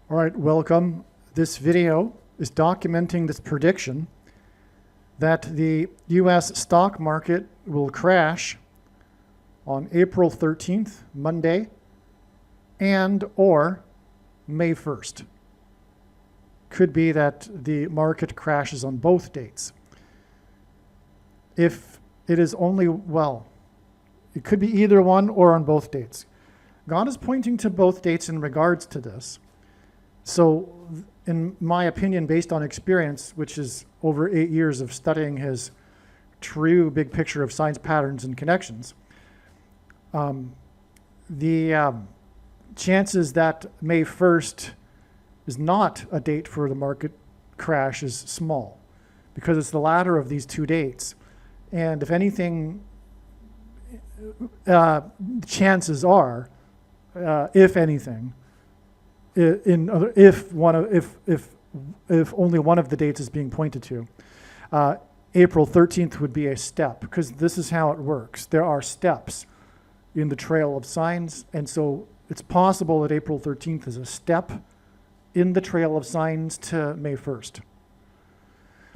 All right, welcome. This video is documenting this prediction that the U.S. stock market will crash on April 13th, Monday, and or May 1st. Could be that the market crashes on both dates. If it is only, it could be either one or on both dates. God is pointing to both dates in regards to this. So in my opinion, based on experience, which is over 8 years of studying his true big picture of signs, patterns, and connections, the chances that May 1st is not a date for the market crash is small because it's the latter of these two dates. And if anything, chances are, if anything, if only one of the dates is being pointed to, April 13th would be a step, because this is how it works. There are steps in the trail of signs, and so it's possible that April 13th is a step in the trail of signs to May 1st.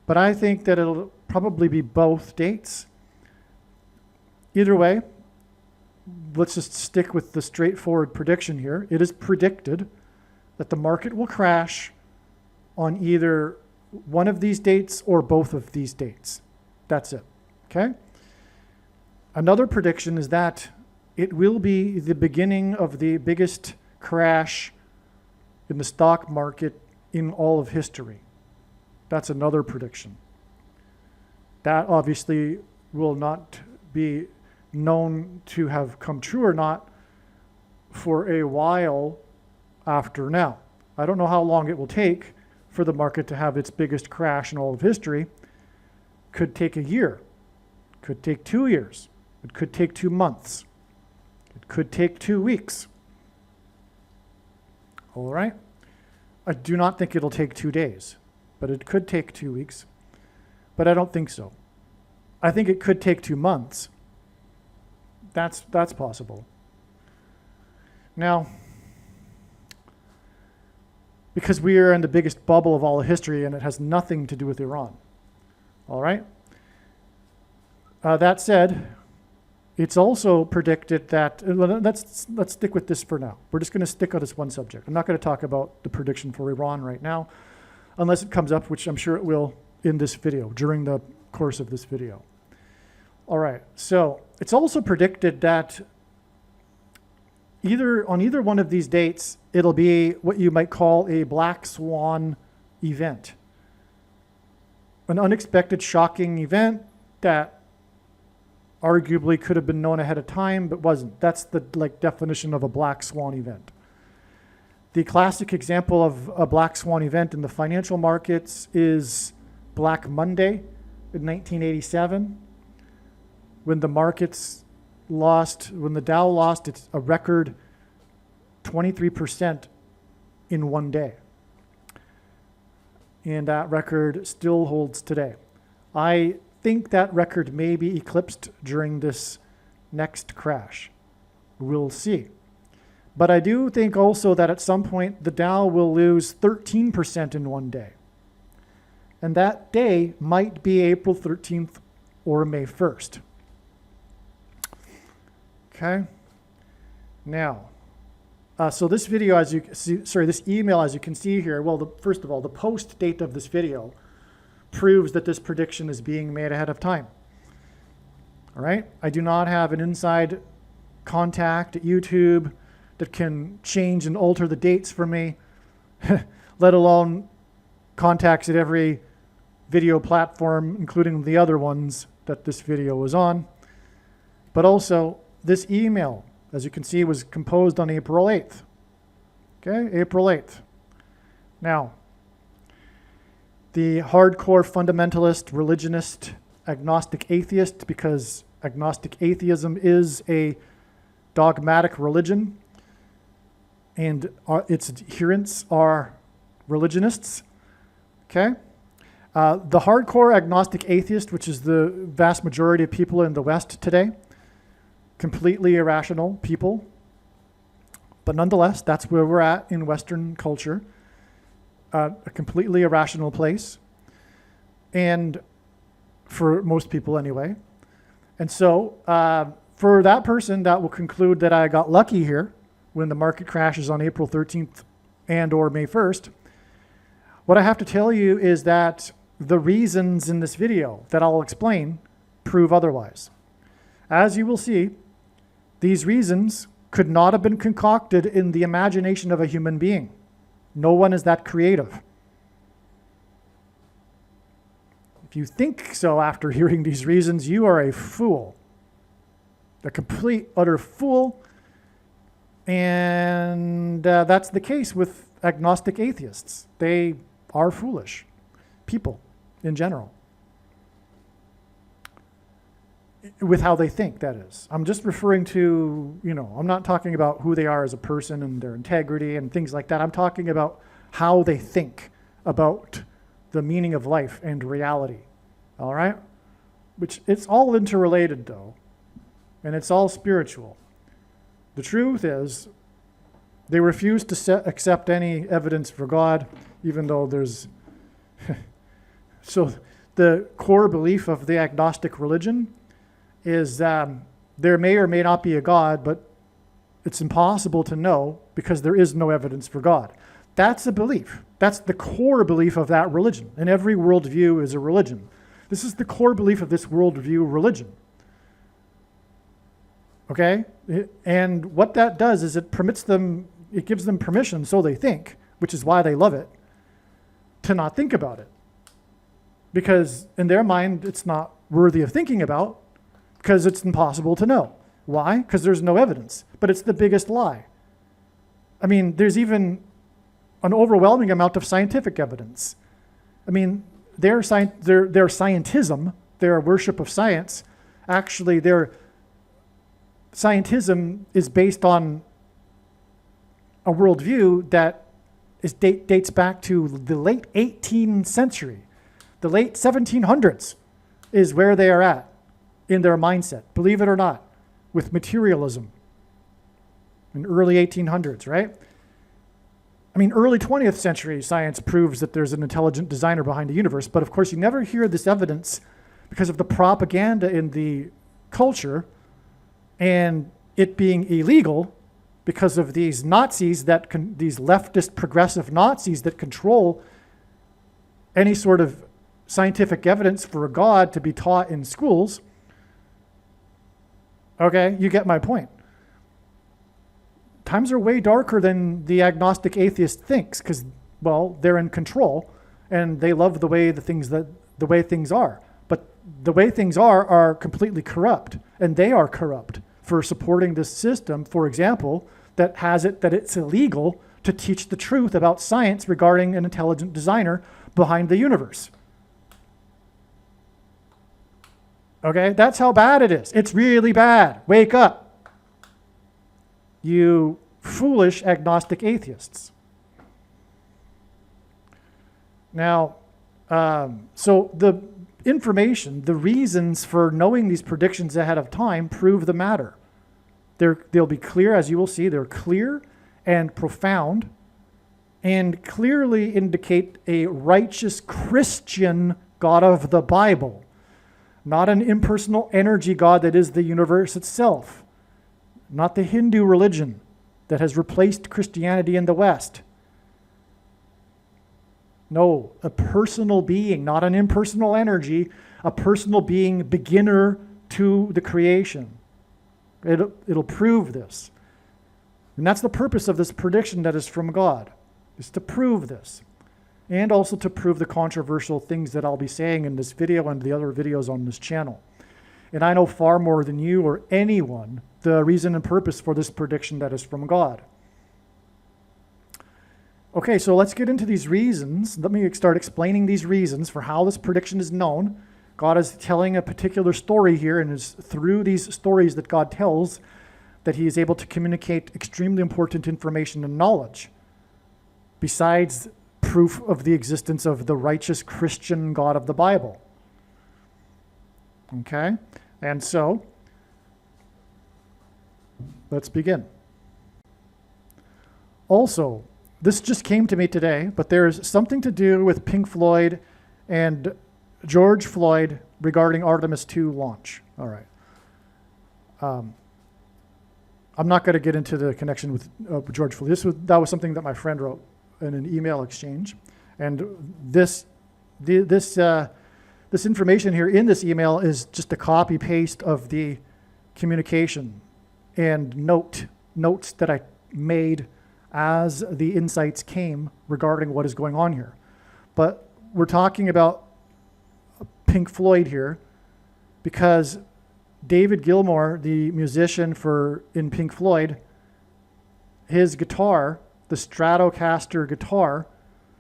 But I think that it'll probably be both dates. Either way, let's just stick with the straightforward prediction here. It is predicted that the market will crash on either one of these dates or both of these dates. That's it, okay? Another prediction is that it will be the beginning of the biggest crash in the stock market in all of history. That's another prediction. That obviously will not be known to have come true or not for a while after now. I don't know how long it will take for the market to have its biggest crash in all of history. Could take a year, could take 2 years, it could take 2 months, it could take 2 weeks. All right? I do not think it'll take 2 days, but it could take 2 weeks, but I don't think so. I think it could take 2 months. That's possible. Now, because we are in the biggest bubble of all of history and it has nothing to do with Iran. All right? That said, it's also predicted that, let's stick with this for now. We're just going to stick on this one subject. I'm not going to talk about the prediction for Iran right now, unless it comes up, which I'm sure it will in this video, during the course of this video. All right, so it's also predicted that on either one of these dates, it'll be what you might call a black swan event. An unexpected, shocking event that arguably could have been known ahead of time, but wasn't. That's the definition of a black swan event. The classic example of a black swan event in the financial markets is Black Monday in 1987, when the markets when the Dow lost a record 23% in one day. And that record still holds today. I think that record may be eclipsed during this next crash. We'll see. But I do think also that at some point the Dow will lose 13% in one day. And that day might be April 13th or May 1st. Okay. Now, so this video, as you see, this email, as you can see here, first of all, the post date of this video proves that this prediction is being made ahead of time. All right. I do not have an inside contact at YouTube that can change and alter the dates for me, let alone contacts at every video platform, including the other ones that this video was on. But also, this email, as you can see, was composed on April 8th. Okay, April 8th. Now, the hardcore fundamentalist, religionist, agnostic atheist, because agnostic atheism is a dogmatic religion, and its adherents are religionists. Okay? The hardcore agnostic atheist, which is the vast majority of people in the West today, completely irrational people, but nonetheless, that's where we're at in Western culture. a completely irrational place, and for most people anyway. And so for that person that will conclude that I got lucky here when the market crashes on April 13th and or May 1st, what I have to tell you is that the reasons in this video that I'll explain prove otherwise. As you will see, these reasons could not have been concocted in the imagination of a human being. No one is that creative. If you think so after hearing these reasons, you are a fool. A complete, utter fool. And that's the case with agnostic atheists. They are foolish people in general. With how they think, that is. I'm just referring to, I'm not talking about who they are as a person and their integrity and things like that. I'm talking about how they think about the meaning of life and reality. All right? Which it's all interrelated though. And it's all spiritual. The truth is, they refuse to accept any evidence for God, even though there's... So the core belief of the agnostic religion is there may or may not be a God, but it's impossible to know because there is no evidence for God. That's a belief. That's the core belief of that religion. And every worldview is a religion. This is the core belief of this worldview religion. Okay? And what that does is it gives them permission, so they think, which is why they love it, to not think about it. Because in their mind, it's not worthy of thinking about, because it's impossible to know. Why? Because there's no evidence. But it's the biggest lie. I mean, there's even an overwhelming amount of scientific evidence. I mean, their scientism, their worship of science, actually their scientism is based on a worldview that dates back to the late 18th century. The late 1700s is where they are at in their mindset, believe it or not, with materialism in early 1800s, right? I mean, early 20th century science proves that there's an intelligent designer behind the universe, but of course you never hear this evidence because of the propaganda in the culture and it being illegal because of these Nazis these leftist progressive Nazis that control any sort of scientific evidence for a God to be taught in schools. Okay, you get my point. Times are way darker than the agnostic atheist thinks because, well, they're in control and they love the way things are. But the way things are completely corrupt, and they are corrupt for supporting this system, for example, that it's illegal to teach the truth about science regarding an intelligent designer behind the universe. Okay, that's how bad it is. It's really bad. Wake up, you foolish agnostic atheists. Now, so the information, the reasons for knowing these predictions ahead of time prove the matter. They'll be clear, as you will see. They're clear and profound and clearly indicate a righteous Christian God of the Bible. Not an impersonal energy God that is the universe itself. Not the Hindu religion that has replaced Christianity in the West. No, a personal being, not an impersonal energy, a personal being, beginner to the creation. It'll prove this. And that's the purpose of this prediction that is from God, is to prove this. And also to prove the controversial things that I'll be saying in this video and the other videos on this channel. And I know far more than you or anyone the reason and purpose for this prediction that is from God. Okay, so let's get into these reasons. Let me start explaining these reasons for how this prediction is known. God is telling a particular story here, and it's through these stories that God tells that he is able to communicate extremely important information and knowledge. Besides proof of the existence of the righteous Christian God of the Bible. Okay? And so, let's begin. Also, this just came to me today, but there's something to do with Pink Floyd and George Floyd regarding Artemis 2 launch. All right. I'm not going to get into the connection with George Floyd. That was something that my friend wrote in an email exchange, and this information here in this email is just a copy paste of the communication and notes that I made as the insights came regarding what is going on here. But we're talking about Pink Floyd here because David Gilmour, the musician in Pink Floyd, his guitar, the Stratocaster guitar,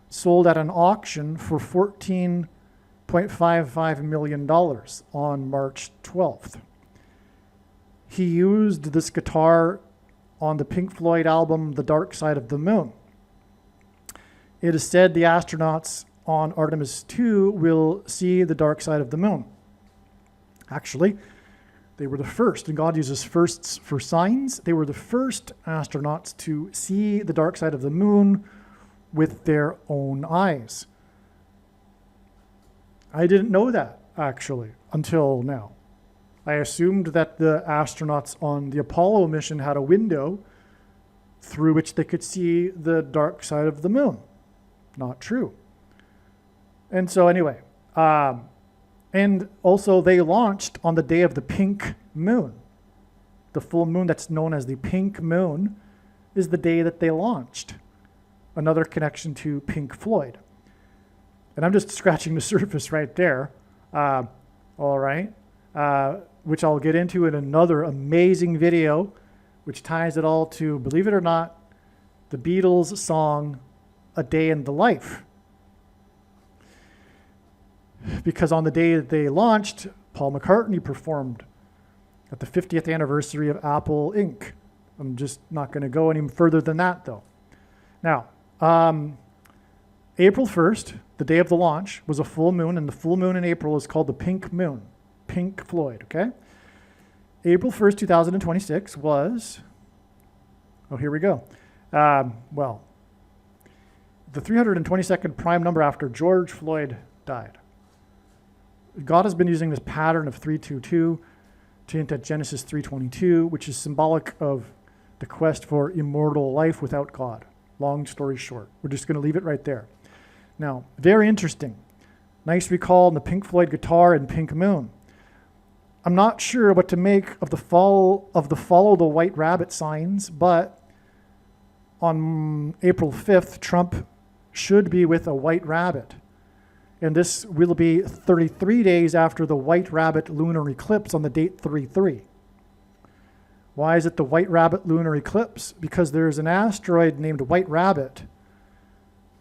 sold at an auction for $14.55 million on March 12th. He used this guitar on the Pink Floyd album, The Dark Side of the Moon. It is said the astronauts on Artemis 2 will see the dark side of the moon. Actually, they were the first, and God uses firsts for signs. They were the first astronauts to see the dark side of the moon with their own eyes. I didn't know that, actually, until now. I assumed that the astronauts on the Apollo mission had a window through which they could see the dark side of the moon. Not true. And so anyway, and also they launched on the day of the pink moon. The full moon that's known as the pink moon is the day that they launched. Another connection to Pink Floyd. And I'm just scratching the surface right there. All right. Which I'll get into in another amazing video, which ties it all to, believe it or not, the Beatles' song, A Day in the Life. Because on the day that they launched, Paul McCartney performed at the 50th anniversary of Apple Inc. I'm just not going to go any further than that, though. Now, April 1st, the day of the launch, was a full moon, and the full moon in April is called the Pink Moon. Pink Floyd, okay? April 1st, 2026 was, here we go. The 322nd prime number after George Floyd died. God has been using this pattern of 322 to hint at Genesis 3:22, which is symbolic of the quest for immortal life without God. Long story short, we're just going to leave it right there. Now, very interesting. Nice recall on the Pink Floyd guitar and Pink Moon. I'm not sure what to make of the follow the white rabbit signs, but on April 5th, Trump should be with a white rabbit. And this will be 33 days after the white rabbit lunar eclipse on the date 3/3. Why is it the white rabbit lunar eclipse? Because there's an asteroid named White Rabbit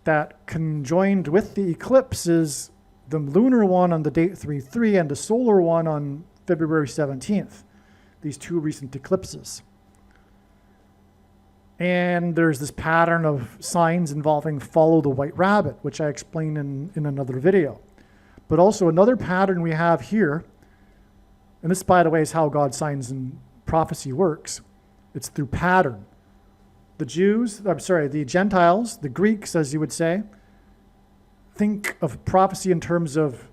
that conjoined with the eclipses, the lunar one on the date 3/3 and the solar one on February 17th, these two recent eclipses. And there's this pattern of signs involving follow the white rabbit, which I explained in another video. But also another pattern we have here, and this, by the way, is how God's signs and prophecy works. It's through pattern. The Gentiles, the Greeks, as you would say, think of prophecy in terms of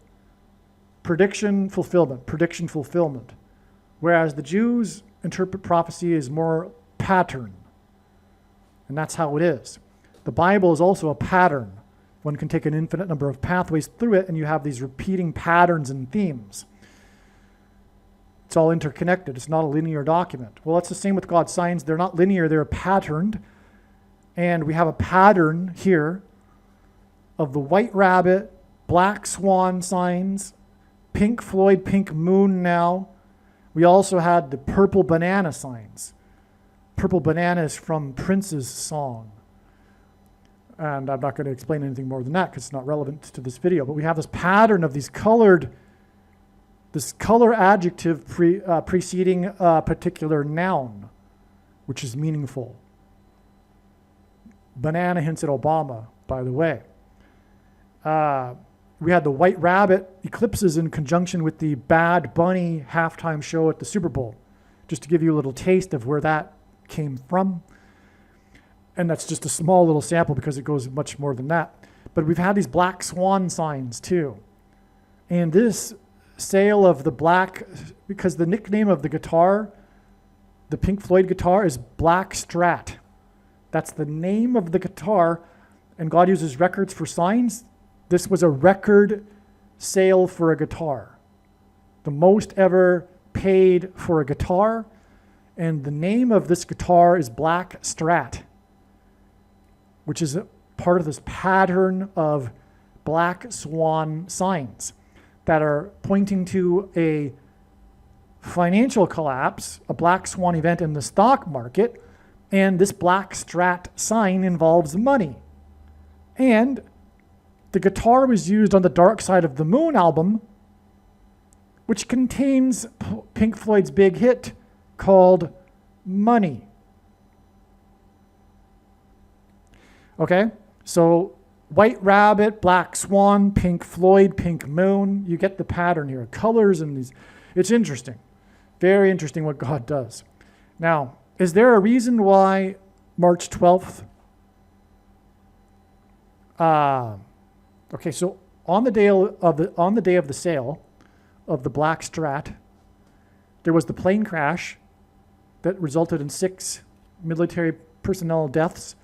prediction, fulfillment. Whereas the Jews interpret prophecy as more pattern. And that's how it is. The Bible is also a pattern. One can take an infinite number of pathways through it, and you have these repeating patterns and themes. It's all interconnected. It's not a linear document. Well, it's the same with God's signs. They're not linear, they're patterned. And we have a pattern here of the white rabbit, black swan signs, Pink Floyd, Pink Moon now. We also had the purple banana signs. Purple banana is from Prince's song. And I'm not going to explain anything more than that because it's not relevant to this video. But we have this pattern of this color adjective preceding a particular noun, which is meaningful. Banana hints at Obama, by the way. We had the White Rabbit eclipses in conjunction with the Bad Bunny halftime show at the Super Bowl, just to give you a little taste of where that came from. And that's just a small little sample because it goes much more than that. But we've had these black swan signs too. And this sale of the black, because the nickname of the guitar, the Pink Floyd guitar, is Black Strat. That's the name of the guitar, and God uses records for signs. This was a record sale for a guitar. The most ever paid for a guitar, and the name of this guitar is Black Strat, which is a part of this pattern of black swan signs that are pointing to a financial collapse, a black swan event in the stock market, and this Black Strat sign involves money. And the guitar was used on the Dark Side of the Moon album, which contains Pink Floyd's big hit called Money. Okay, so White Rabbit, Black Swan, Pink Floyd, Pink Moon. You get the pattern here. Colors and these. It's interesting. Very interesting what God does. Now, is there a reason why March 12th? Okay, so on the day of the sale of the Black Strat, there was the plane crash that resulted in 6 military personnel deaths,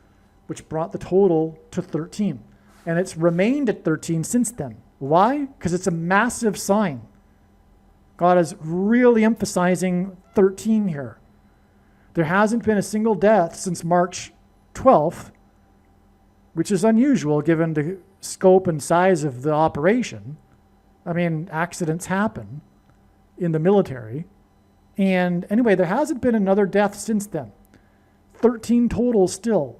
which brought the total to 13. And it's remained at 13 since then. Why? Because it's a massive sign. God is really emphasizing 13 here. There hasn't been a single death since March 12th, which is unusual given the scope and size of the operation. I mean, accidents happen in the military. And anyway, there hasn't been another death since then. 13 total still.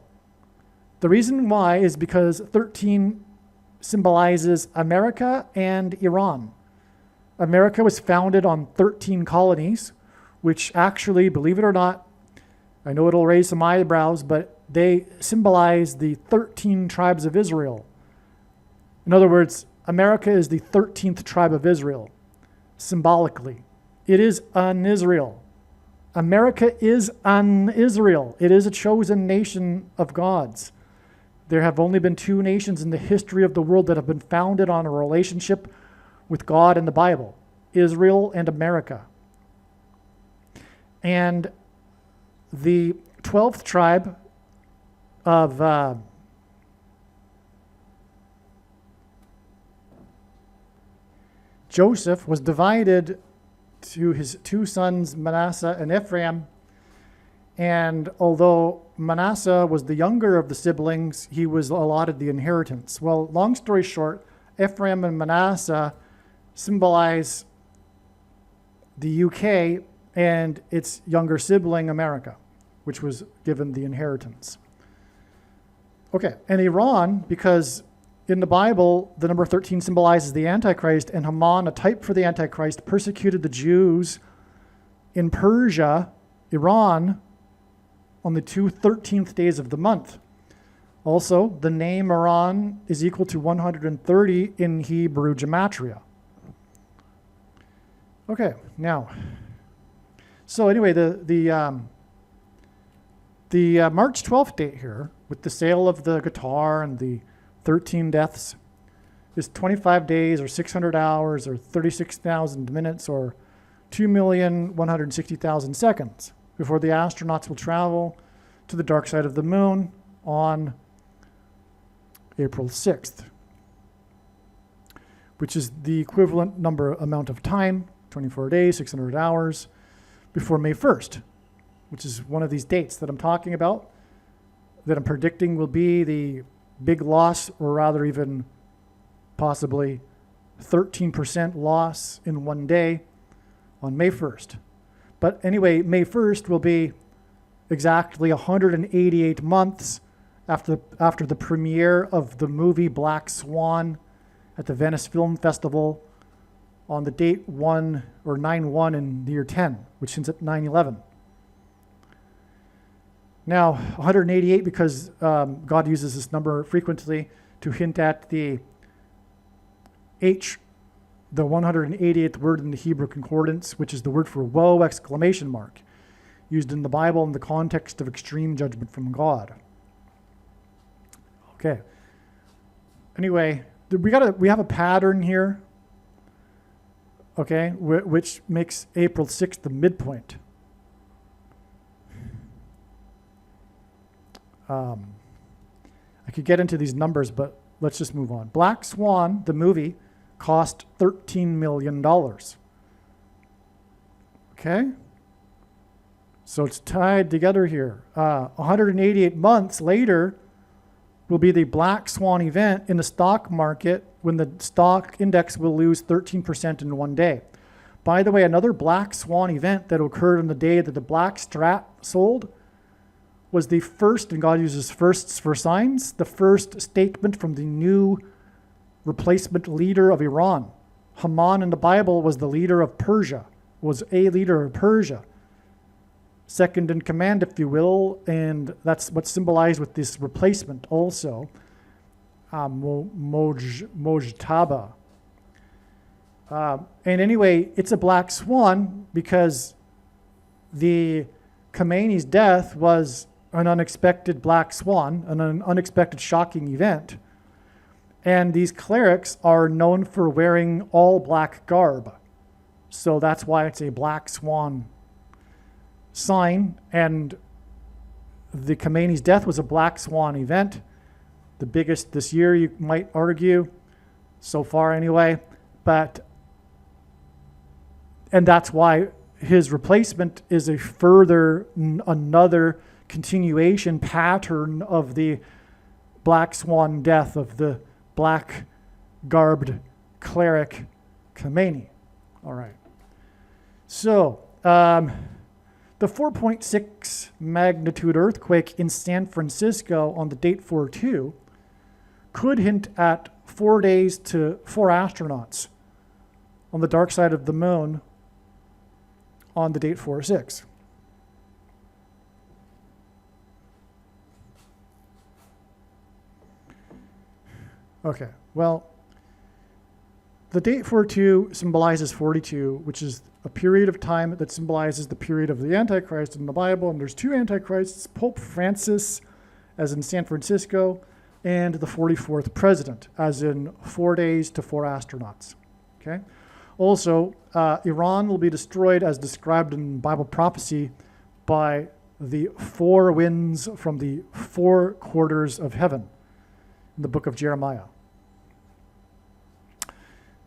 The reason why is because 13 symbolizes America and Iran. America was founded on 13 colonies, which actually, believe it or not, I know it'll raise some eyebrows, but they symbolize the 13 tribes of Israel. In other words, America is the 13th tribe of Israel, symbolically. It is an Israel. America is an Israel. It is a chosen nation of God's. There have only been 2 nations in the history of the world that have been founded on a relationship with God and the Bible, Israel and America. And the 12th tribe of Joseph was divided to his 2 sons, Manasseh and Ephraim. And although Manasseh was the younger of the siblings, he was allotted the inheritance. Well, long story short, Ephraim and Manasseh symbolize the UK and its younger sibling, America, which was given the inheritance. Okay, and Iran, because in the Bible, the number 13 symbolizes the Antichrist, and Haman, a type for the Antichrist, persecuted the Jews in Persia, Iran, on the 2 13th days of the month. Also, the name Iran is equal to 130 in Hebrew gematria. Okay, now, so anyway, the March 12th date here, with the sale of the guitar and the 13 deaths, is 25 days or 600 hours or 36,000 minutes or 2,160,000 seconds before the astronauts will travel to the dark side of the moon on April 6th, which is the equivalent amount of time, 24 days, 600 hours, before May 1st, which is one of these dates that I'm talking about, that I'm predicting will be the big loss, or rather even possibly 13% loss in one day on May 1st. But anyway, May 1st will be exactly 188 months after the premiere of the movie Black Swan at the Venice Film Festival on the date 9/1 in the year 10, which ends at 9/11. Now, 188 because God uses this number frequently to hint at the 188th word in the Hebrew concordance, which is the word for woe, exclamation mark, used in the Bible in the context of extreme judgment from God. Okay. Anyway, we have a pattern here, okay, which makes April 6th the midpoint. I could get into these numbers, but let's just move on. Black Swan, the movie, cost $13 million. Okay? So it's tied together here. 188 months later will be the Black Swan event in the stock market when the stock index will lose 13% in one day. By the way, another Black Swan event that occurred on the day that the black strat sold was the first, and God uses firsts for signs, the first statement from the new replacement leader of Iran. Haman in the Bible was the leader of Persia, was a leader of Persia. Second in command, if you will, and that's what's symbolized with this replacement also, Mojtaba. And anyway, it's a black swan because the Khomeini's death was an unexpected black swan, an unexpected shocking event. And these clerics are known for wearing all black garb. So that's why it's a black swan sign. And the Khomeini's death was a black swan event, the biggest this year, you might argue, so far anyway. And that's why his replacement is a further, another continuation pattern of the black swan death of the black garbed cleric Khomeini. All right. So the 4.6 magnitude earthquake in San Francisco on the date 4/2 could hint at 4 days to 4 astronauts on the dark side of the moon on the date 4/6. Okay, well, the date 4/2 symbolizes 42, which is a period of time that symbolizes the period of the Antichrist in the Bible. And there's 2 Antichrists, Pope Francis, as in San Francisco, and the 44th president, as in 4 days to 4 astronauts. Okay. Also, Iran will be destroyed as described in Bible prophecy by the 4 winds from the 4 quarters of heaven in the book of Jeremiah.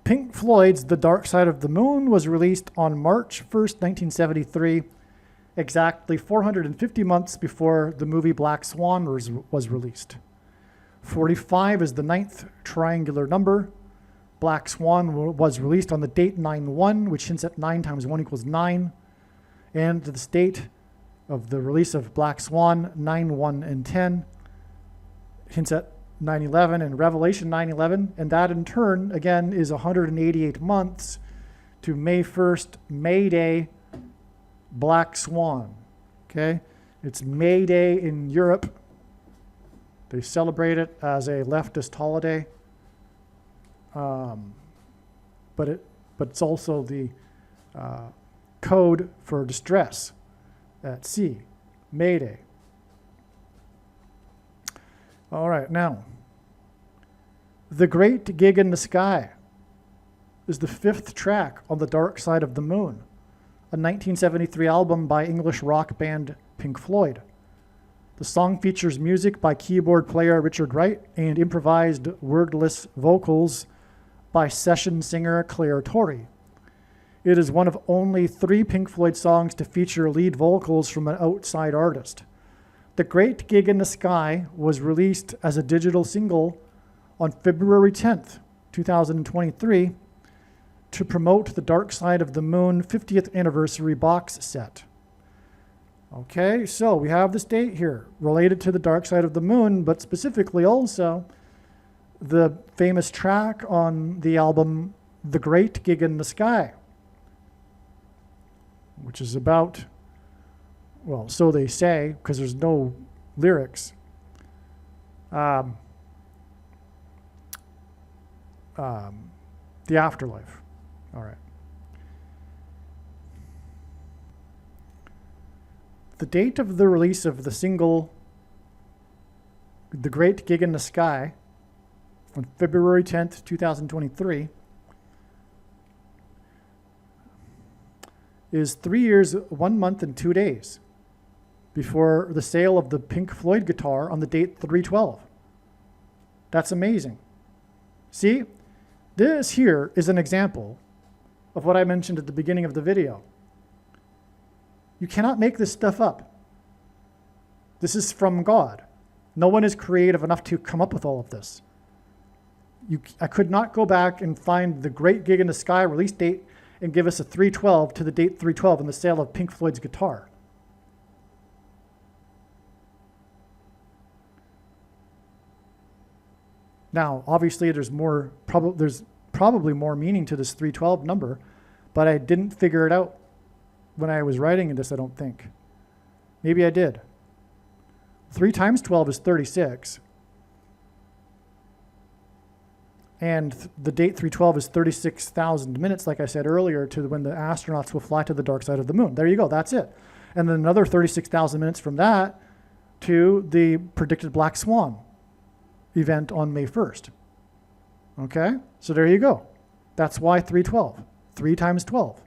Pink Floyd's The Dark Side of the Moon was released on March 1st, 1973, exactly 450 months before the movie Black Swan was released. 45 is the 9th triangular number. Black Swan was released on the date 9/1, which hints at 9 times 1 equals 9. And the date of the release of Black Swan, 9/1 and 10, hints at 9/11 and Revelation 9/11. And that in turn, again, is 188 months to May 1st, May Day, Black Swan. Okay? It's May Day in Europe. They celebrate it as a leftist holiday. But it's also the code for distress at sea, May Day. All right, now, The Great Gig in the Sky is the 5th track on The Dark Side of the Moon, a 1973 album by English rock band Pink Floyd. The song features music by keyboard player Richard Wright and improvised wordless vocals by session singer Claire Torrey. It is one of only 3 Pink Floyd songs to feature lead vocals from an outside artist. The Great Gig in the Sky was released as a digital single on February 10th, 2023, to promote the Dark Side of the Moon 50th anniversary box set. Okay, so we have this date here related to the Dark Side of the Moon, but specifically also the famous track on the album The Great Gig in the Sky, which is about, well, so they say, because there's no lyrics, the afterlife. All right. The date of the release of the single the great gig in the sky on February 10th, 2023 is 3 years, 1 month, and 2 days before the sale of the Pink Floyd guitar on the date 3/12. That's amazing. See, this here is an example of what I mentioned at the beginning of the video. You cannot make this stuff up. This is from God. No one is creative enough to come up with all of this. I could not go back and find the great gig in the sky release date and give us a 3/12 to the date 3/12 in the sale of Pink Floyd's guitar. Now, obviously, there's probably more meaning to this 3/12 number, but I didn't figure it out when I was writing this, I don't think. Maybe I did. 3 times 12 is 36. And the date 3/12 is 36,000 minutes, like I said earlier, to when the astronauts will fly to the dark side of the moon. There you go, that's it. And then another 36,000 minutes from that to the predicted Black Swan event on May 1st. Okay, so there you go. That's why 3/12, 3 times 12.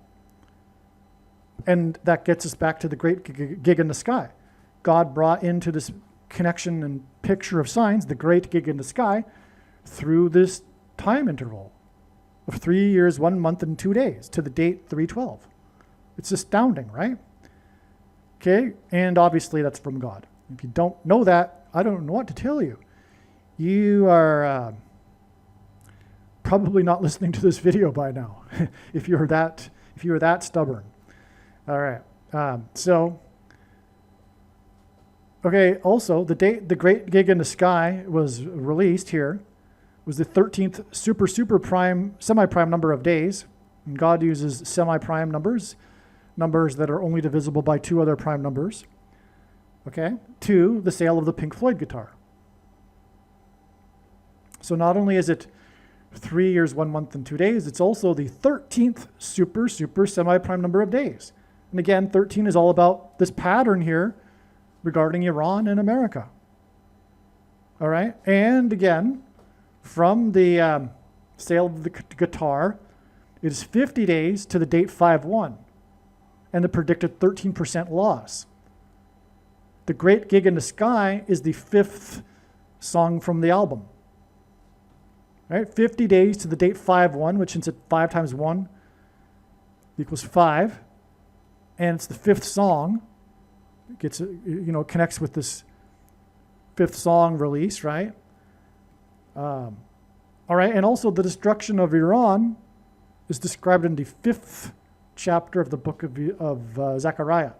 And that gets us back to the great gig in the sky. God brought into this connection and picture of signs the great gig in the sky through this time interval of 3 years, 1 month, and 2 days to the date 3/12. It's astounding, right? Okay, and obviously that's from God. If you don't know that, I don't know what to tell you. You are probably not listening to this video by now, if you're that stubborn. All right. Okay. Also, the date the great gig in the sky was released here was the 13th super prime semi-prime number of days. And God uses semi-prime numbers that are only divisible by 2 other prime numbers. Okay, to the sale of the Pink Floyd guitar. So not only is it 3 years, 1 month, and 2 days, it's also the 13th super semi-prime number of days. And again, 13 is all about this pattern here regarding Iran and America. All right, and again, from the sale of the guitar, it is 50 days to the date 5/1 and the predicted 13% loss. The Great Gig in the Sky is the 5th song from the album. Right, 50 days to the date 5/1, which is at 5 times 1 equals 5. And it's the 5th song. It gets, connects with this 5th song release, right? All right, and also the destruction of Iran is described in the 5th chapter of the book of Zechariah.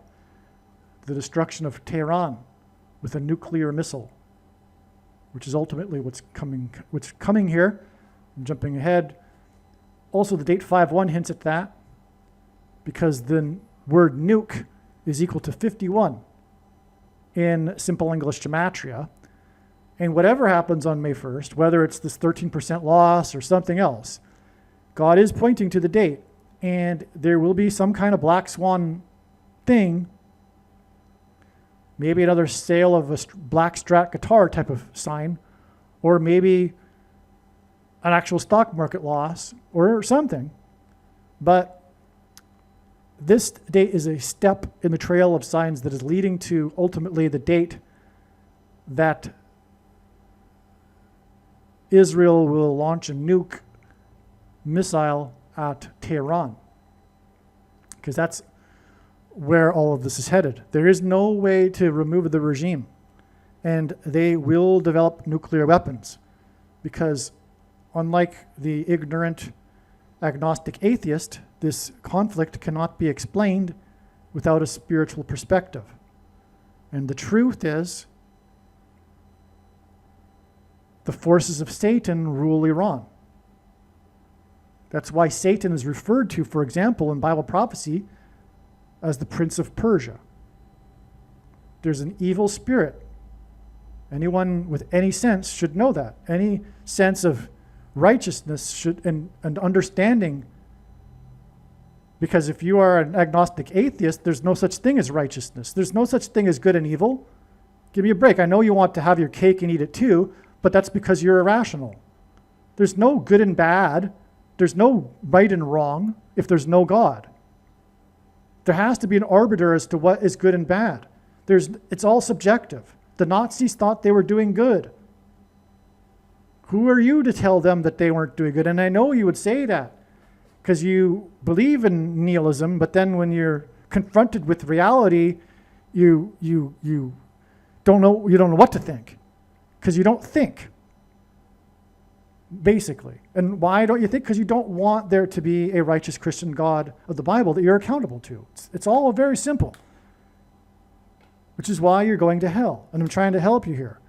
The destruction of Tehran with a nuclear missile, which is ultimately what's coming here. I'm jumping ahead. Also, the date 5/1 hints at that, because the word nuke is equal to 51 in simple English gematria. And whatever happens on May 1st, whether it's this 13% loss or something else, God is pointing to the date, and there will be some kind of black swan thing, maybe another sale of a black Strat guitar type of sign, or maybe an actual stock market loss or something. But this date is a step in the trail of signs that is leading to ultimately the date that Israel will launch a nuke missile at Tehran, because that's where all of this is headed. There is no way to remove the regime, and they will develop nuclear weapons, because unlike the ignorant agnostic atheist, this conflict cannot be explained without a spiritual perspective. And the truth is, the forces of Satan rule Iran. That's why Satan is referred to, for example, in Bible prophecy as the Prince of Persia. There's an evil spirit. Anyone with any sense should know that. Any sense of righteousness should and understanding, because if you are an agnostic atheist, there's no such thing as righteousness. There's no such thing as good and evil. Give me a break. I know you want to have your cake and eat it too, but that's because you're irrational. There's no good and bad. There's no right and wrong if there's no God. There has to be an arbiter as to what is good and bad. It's all subjective. The Nazis thought they were doing good. Who are you to tell them that they weren't doing good? And I know you would say that because you believe in nihilism, but then when you're confronted with reality, you don't know what to think because you don't think, basically. And why don't you think? Because you don't want there to be a righteous Christian God of the Bible that you're accountable to. It's all very simple, which is why you're going to hell. And I'm trying to help you here.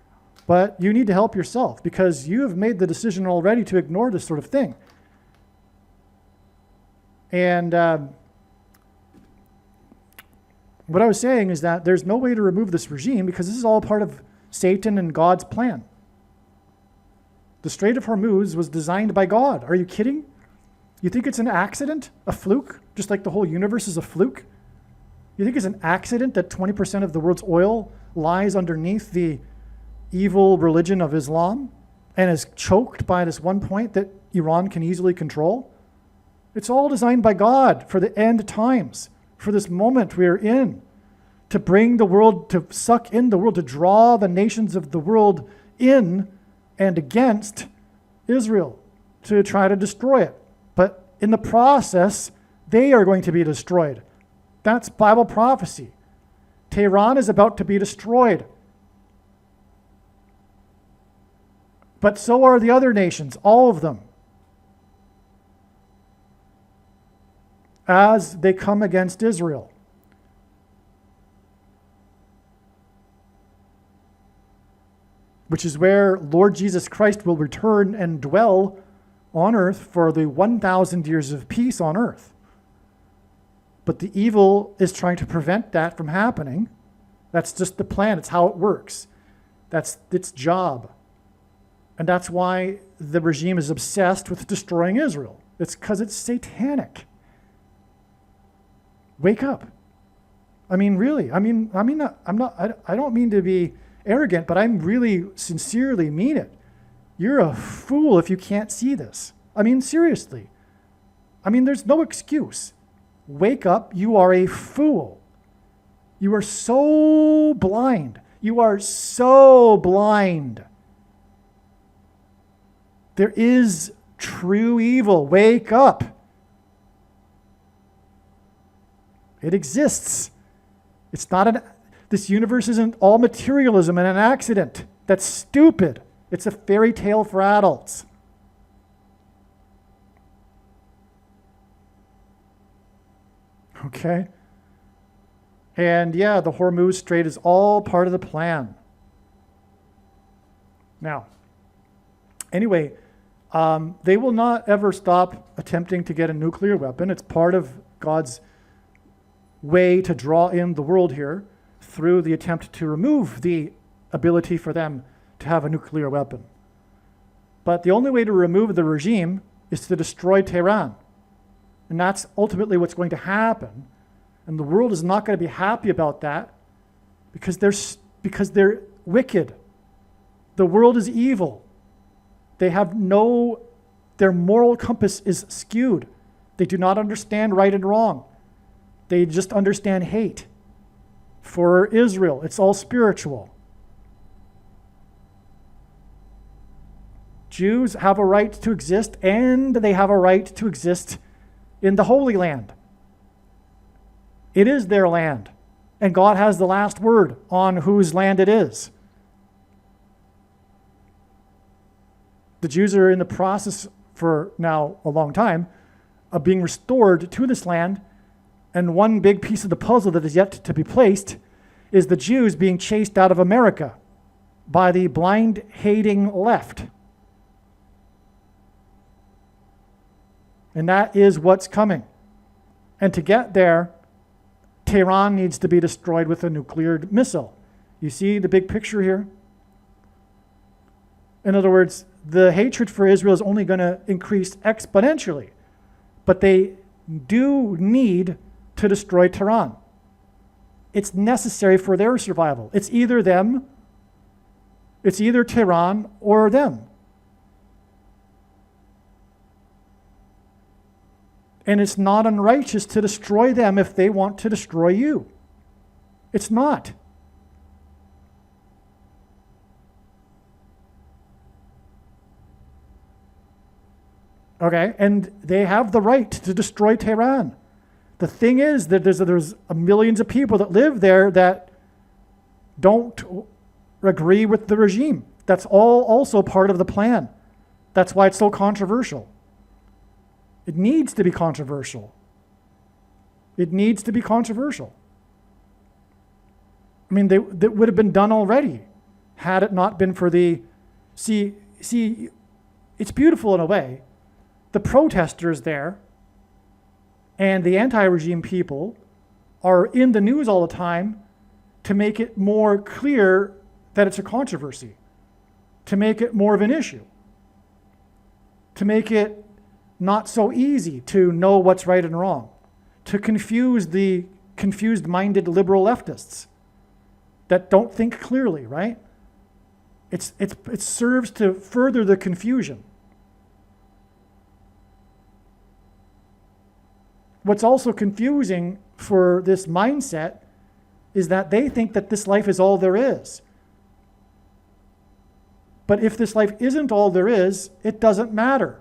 But you need to help yourself because you have made the decision already to ignore this sort of thing. And what I was saying is that there's no way to remove this regime because this is all part of Satan and God's plan. The Strait of Hormuz was designed by God. Are you kidding? You think it's an accident? A fluke? Just like the whole universe is a fluke? You think it's an accident that 20% of the world's oil lies underneath the evil religion of Islam and is choked by this one point that Iran can easily control? It's all designed by God for the end times, for this moment we are in, to bring the world, to suck in the world, to draw the nations of the world in and against Israel, to try to destroy it. But in the process, they are going to be destroyed. That's Bible prophecy. Tehran is about to be destroyed. But so are the other nations, all of them, as they come against Israel. Which is where Lord Jesus Christ will return and dwell on earth for the 1,000 years of peace on earth. But the evil is trying to prevent that from happening. That's just the plan. It's how it works. That's its job. And that's why the regime is obsessed with destroying Israel. It's because it's satanic. Wake up. I mean, really. I don't mean to be arrogant, but I'm really sincerely mean it. You're a fool if you can't see this. I mean, seriously. I mean, there's no excuse. Wake up. You are a fool. You are so blind. You are so blind. There is true evil. Wake up. It exists. It's not this universe isn't all materialism and an accident. That's stupid. It's a fairy tale for adults. Okay? And yeah, the Hormuz Strait is all part of the plan. Now, anyway, they will not ever stop attempting to get a nuclear weapon. It's part of God's way to draw in the world here through the attempt to remove the ability for them to have a nuclear weapon. But the only way to remove the regime is to destroy Tehran. And that's ultimately what's going to happen. And the world is not going to be happy about that because they're wicked. The world is evil. They have their moral compass is skewed. They do not understand right and wrong. They just understand hate. For Israel, it's all spiritual. Jews have a right to exist, and they have a right to exist in the Holy Land. It is their land, and God has the last word on whose land it is. The Jews are in the process for now a long time of being restored to this land. And one big piece of the puzzle that is yet to be placed is the Jews being chased out of America by the blind, hating left. And that is what's coming. And to get there, Tehran needs to be destroyed with a nuclear missile. You see the big picture here? In other words, the hatred for Israel is only going to increase exponentially. But they do need to destroy Tehran. it's necessary for their survival. It's either them, it's either Tehran or them. And it's not unrighteous to destroy them if they want to destroy you. It's not. Okay, and they have the right to destroy Tehran. The thing is that there's millions of people that live there that don't agree with the regime. That's all also part of the plan. That's why it's so controversial. It needs to be controversial. It needs to be controversial. I mean, that would have been done already had it not been for the... See, it's beautiful in a way. The protesters there and the anti-regime people are in the news all the time to make it more clear that it's a controversy, to make it more of an issue, to make it not so easy to know what's right and wrong, to confuse the confused-minded liberal leftists that don't think clearly, right? It serves to further the confusion. What's also confusing for this mindset is that they think that this life is all there is. But if this life isn't all there is, it doesn't matter.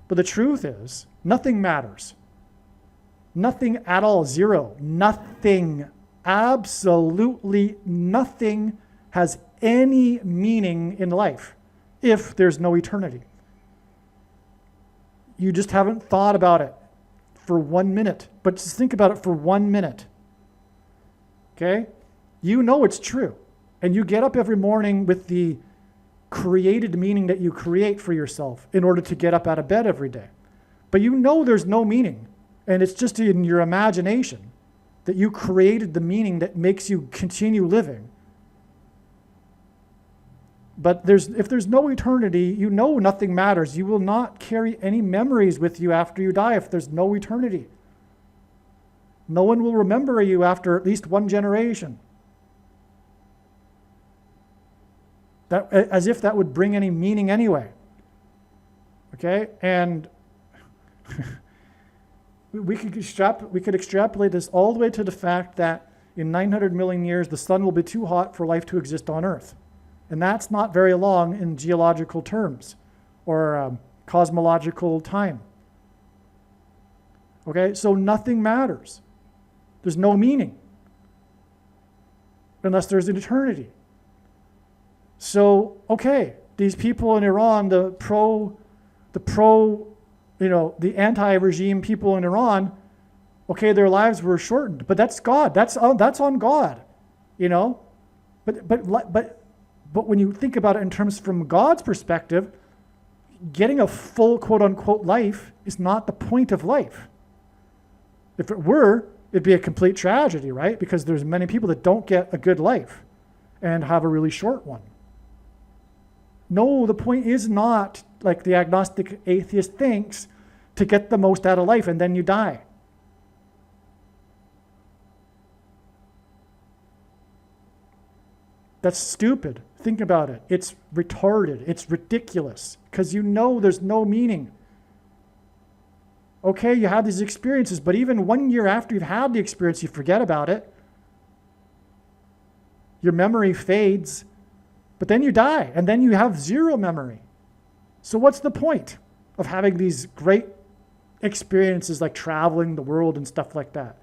But the truth is, nothing matters. Nothing at all, zero. Nothing, absolutely nothing has any meaning in life if there's no eternity. You just haven't thought about it for 1 minute, but just think about it for 1 minute. Okay? You know it's true. And you get up every morning with the created meaning that you create for yourself in order to get up out of bed every day. But you know there's no meaning. And it's just in your imagination that you created the meaning that makes you continue living. But if there's no eternity, you know nothing matters. You will not carry any memories with you after you die if there's no eternity. No one will remember you after at least one generation. As if that would bring any meaning anyway. Okay? And we could extrapolate this all the way to the fact that in 900 million years, the sun will be too hot for life to exist on Earth. And that's not very long in geological terms or cosmological time. Okay, so nothing matters. There's no meaning unless there's an eternity. So, okay, these people in Iran, the anti-regime people in Iran, okay, their lives were shortened, but that's God. That's on God, you know. But when you think about it in terms from God's perspective, getting a full quote-unquote life is not the point of life. If it were, it'd be a complete tragedy, right? Because there's many people that don't get a good life and have a really short one. No, the point is not, like the agnostic atheist thinks, to get the most out of life and then you die. That's stupid. Think about it. It's retarded. It's ridiculous because you know there's no meaning. Okay, you have these experiences, but even 1 year after you've had the experience, you forget about it. Your memory fades, but then you die, and then you have zero memory. So what's the point of having these great experiences like traveling the world and stuff like that?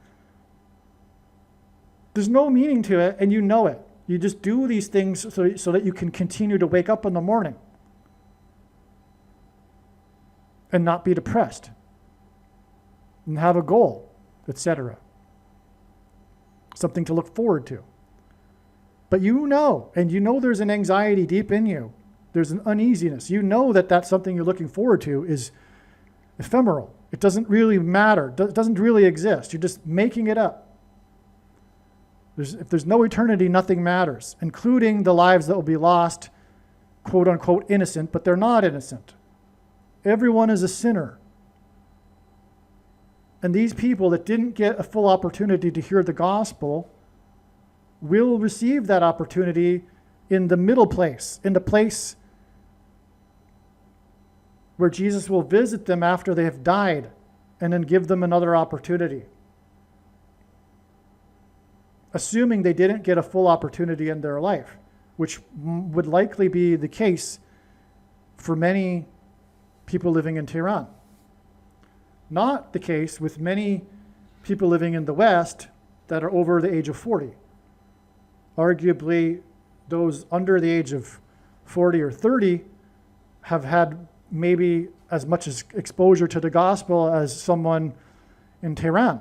There's no meaning to it, and you know it. You just do these things so that you can continue to wake up in the morning and not be depressed and have a goal, etc. Something to look forward to. But you know, and you know there's an anxiety deep in you. There's an uneasiness. You know that that's something you're looking forward to is ephemeral. It doesn't really matter. It doesn't really exist. You're just making it up. If there's no eternity, nothing matters, including the lives that will be lost, quote unquote, innocent, but they're not innocent. Everyone is a sinner. And these people that didn't get a full opportunity to hear the gospel will receive that opportunity in the middle place, in the place where Jesus will visit them after they have died and then give them another opportunity. Assuming they didn't get a full opportunity in their life, which would likely be the case for many people living in Tehran. Not the case with many people living in the West that are over the age of 40. Arguably, those under the age of 40 or 30 have had maybe as much as exposure to the gospel as someone in Tehran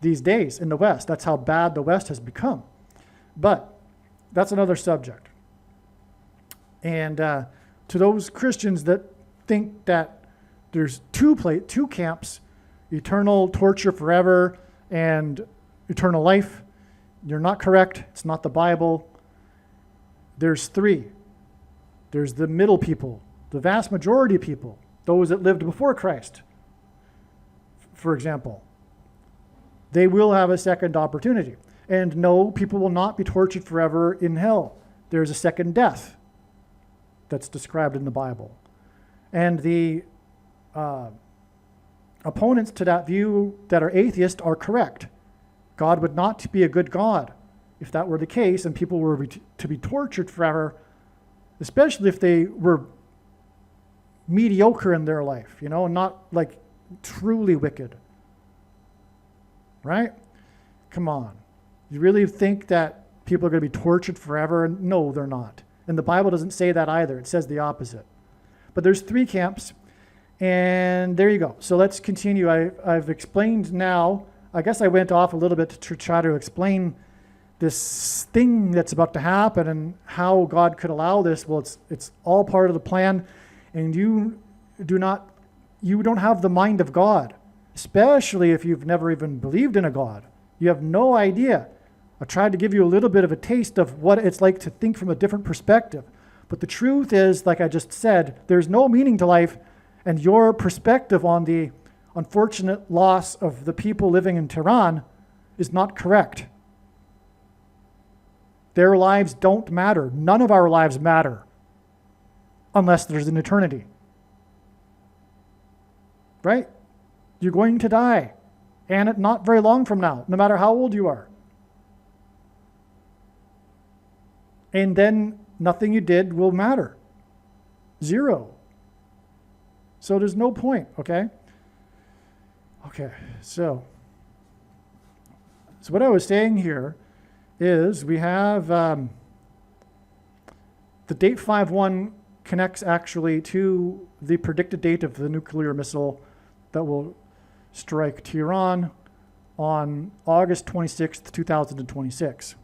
these days in the West. That's how bad the West has become. But that's another subject. And to those Christians that think that there's two camps, eternal torture forever and eternal life, you're not correct. It's not the Bible. There's three. There's the middle people, the vast majority of people, those that lived before Christ, for example. They will have a second opportunity. And no, people will not be tortured forever in hell. There's a second death that's described in the Bible. And the opponents to that view that are atheists are correct. God would not be a good God if that were the case and people were to be tortured forever, especially if they were mediocre in their life, not like truly wicked. Right? Come on. You really think that people are going to be tortured forever? No, they're not. And the Bible doesn't say that either. It says the opposite. But there's three camps, and there you go. So let's continue. I've explained now. I guess I went off a little bit to try to explain this thing that's about to happen and how God could allow this. Well, it's all part of the plan, and you don't have the mind of God, especially if you've never even believed in a God. You have no idea. I tried to give you a little bit of a taste of what it's like to think from a different perspective. But the truth is, like I just said, there's no meaning to life, and your perspective on the unfortunate loss of the people living in Tehran is not correct. Their lives don't matter. None of our lives matter unless there's an eternity. Right? You're going to die, and not very long from now, no matter how old you are. And then nothing you did will matter. Zero. So there's no point, okay? Okay, so what I was saying here is we have the date 5-1 connects actually to the predicted date of the nuclear missile that will strike Tehran on August 26th, 2026.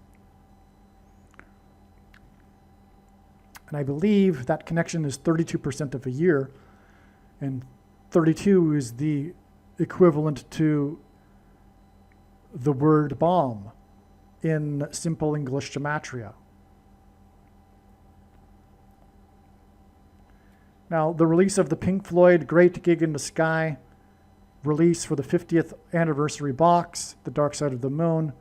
And I believe that connection is 32% of a year, and 32 is the equivalent to the word bomb in simple English gematria. Now, the release of the Pink Floyd Great Gig in the Sky release for the 50th anniversary box, The Dark Side of the Moon,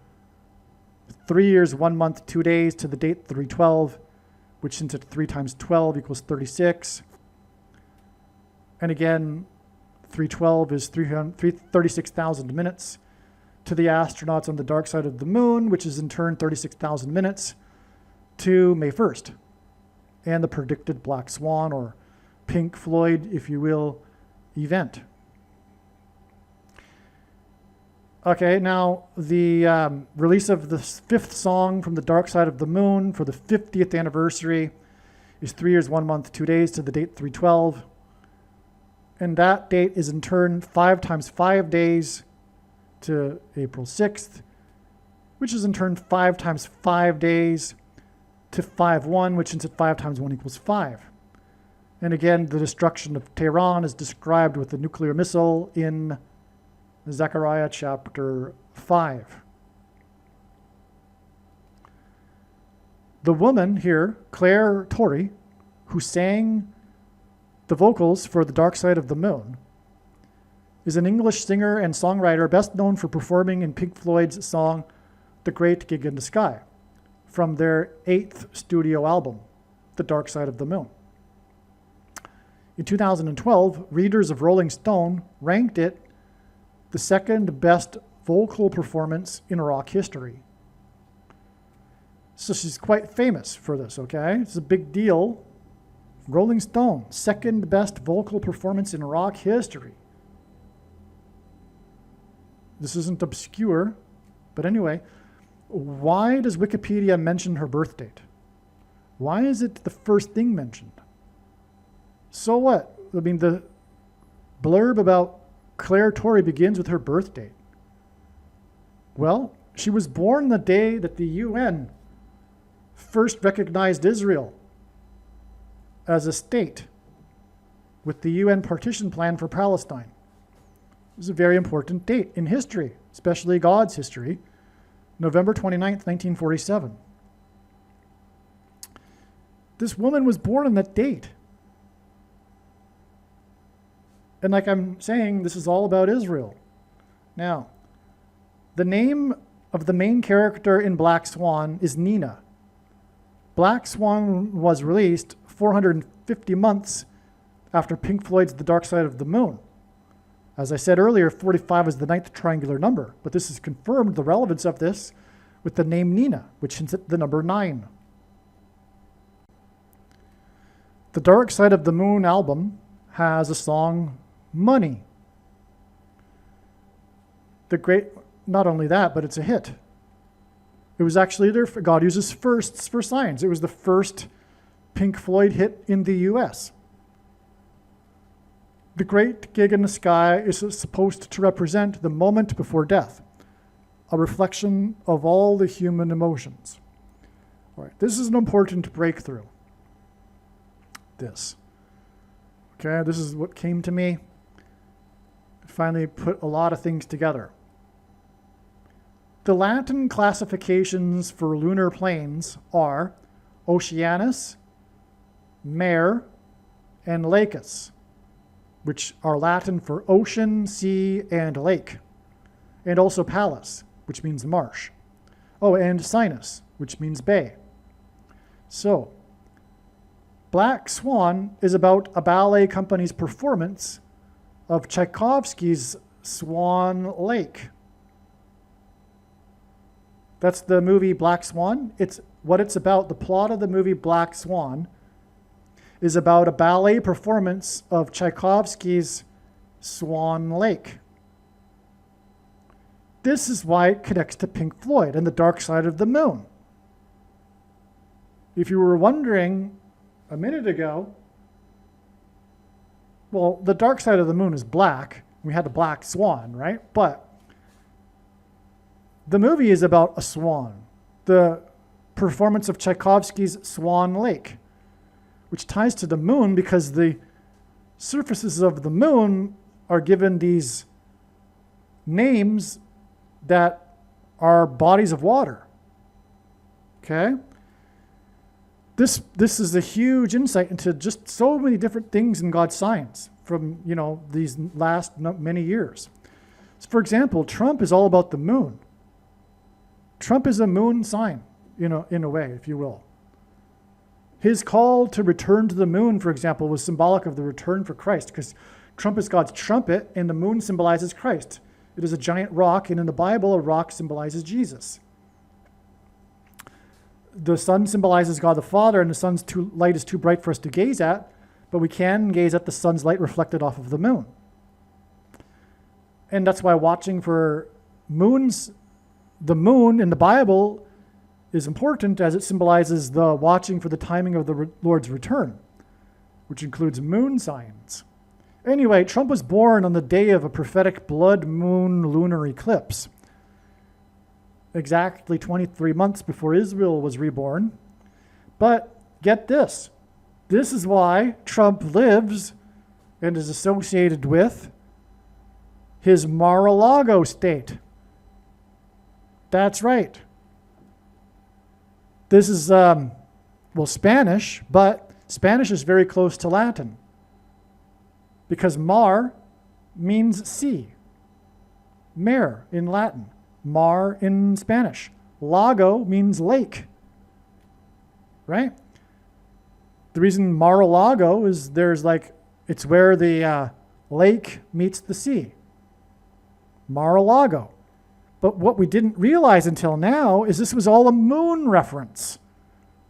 3 years, 1 month, 2 days to the date 312, which since it's 3 times 12 equals 36. And again, 312 is 36,000 minutes to the astronauts on the dark side of the moon, which is in turn 36,000 minutes to May 1st. And the predicted Black Swan, or Pink Floyd, if you will, event. Okay, now the release of the 5th song from the dark side of the moon for the 50th anniversary is 3 years, 1 month, 2 days to the date 312. And that date is in turn 5 times 5 days to April 6th, which is in turn 5 times 5 days to 5-1, which is 5 times 1 equals 5. And again, the destruction of Tehran is described with the nuclear missile in Zechariah chapter 5. The woman here, Claire Torrey, who sang the vocals for The Dark Side of the Moon, is an English singer and songwriter best known for performing in Pink Floyd's song The Great Gig in the Sky. from their 8th studio album, The Dark Side of the Moon. In 2012, readers of Rolling Stone ranked it the second best vocal performance in rock history. So she's quite famous for this, okay? It's a big deal. Rolling Stone, second best vocal performance in rock history. This isn't obscure, but anyway, why does Wikipedia mention her birth date? Why is it the first thing mentioned? So what? I mean, the blurb about Claire Torrey begins with her birth date. Well, she was born the day that the UN first recognized Israel as a state with the UN partition plan for Palestine. It was a very important date in history, especially God's history, November 29th, 1947. This woman was born on that date. And like I'm saying, this is all about Israel. Now, the name of the main character in Black Swan is Nina. Black Swan was released 450 months after Pink Floyd's The Dark Side of the Moon. As I said earlier, 45 is the 9th triangular number, but this has confirmed the relevance of this with the name Nina, which hints at the number 9. The Dark Side of the Moon album has a song, Money. Not only that, but it's a hit. It was actually God uses firsts for signs. It was the first Pink Floyd hit in the US. The Great Gig in the Sky is supposed to represent the moment before death, a reflection of all the human emotions. All right, this is an important breakthrough. This is what came to me. I finally put a lot of things together. The Latin classifications for lunar planes are Oceanus, Mare, and Lacus, which are Latin for ocean, sea, and lake, and also Palus, which means marsh. Oh, and Sinus, which means bay. So, Black Swan is about a ballet company's performance of Tchaikovsky's Swan Lake. That's the movie Black Swan. It's about. The plot of the movie Black Swan is about a ballet performance of Tchaikovsky's Swan Lake. This is why it connects to Pink Floyd and The Dark Side of the Moon. If you were wondering a minute ago, well, The Dark Side of the Moon is black. We had a black swan, right? But the movie is about a swan. The performance of Tchaikovsky's Swan Lake, which ties to the moon because the surfaces of the moon are given these names that are bodies of water. Okay? This is a huge insight into just so many different things in God's signs from, these last many years. So for example, Trump is all about the moon. Trump is a moon sign, in a way, if you will. His call to return to the moon, for example, was symbolic of the return for Christ, because Trump is God's trumpet, and the moon symbolizes Christ. It is a giant rock, and in the Bible, a rock symbolizes Jesus. The sun symbolizes God the Father, and the sun's light is too bright for us to gaze at, but we can gaze at the sun's light reflected off of the moon. And that's why watching for the moon in the Bible is important, as it symbolizes the watching for the timing of the Lord's return, which includes moon signs. Anyway, Trump was born on the day of a prophetic blood moon lunar eclipse, exactly 23 months before Israel was reborn. But get this. This is why Trump lives and is associated with his Mar-a-Lago state. That's right. This is, Spanish, but Spanish is very close to Latin because mar means sea. Mare in Latin, mar in Spanish. Lago means lake right? The reason Mar-a-Lago is it's where the lake meets the sea. Mar-a-Lago. But what we didn't realize until now is this was all a moon reference.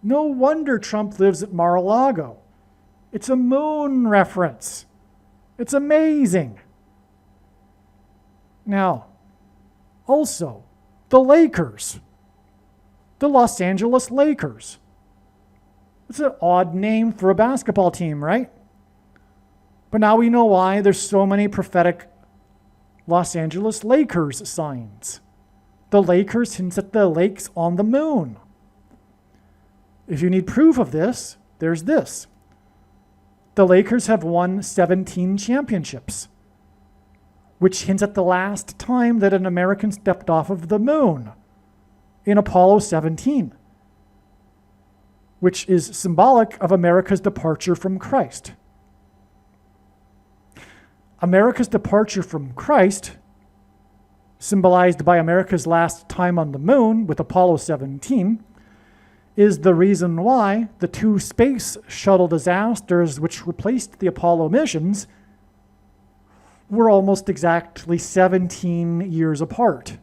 No wonder Trump lives at Mar-a-Lago. It's a moon reference. It's amazing. Now, also, the Lakers. The Los Angeles Lakers. It's an odd name for a basketball team, right? But now we know why there's so many prophetic Los Angeles Lakers signs. The Lakers hints at the lakes on the moon. If you need proof of this, there's this. The Lakers have won 17 championships, which hints at the last time that an American stepped off of the moon in Apollo 17, which is symbolic of America's departure from Christ. America's departure from Christ, symbolized by America's last time on the moon with Apollo 17, is the reason why the two space shuttle disasters which replaced the Apollo missions were almost exactly 17 years apart.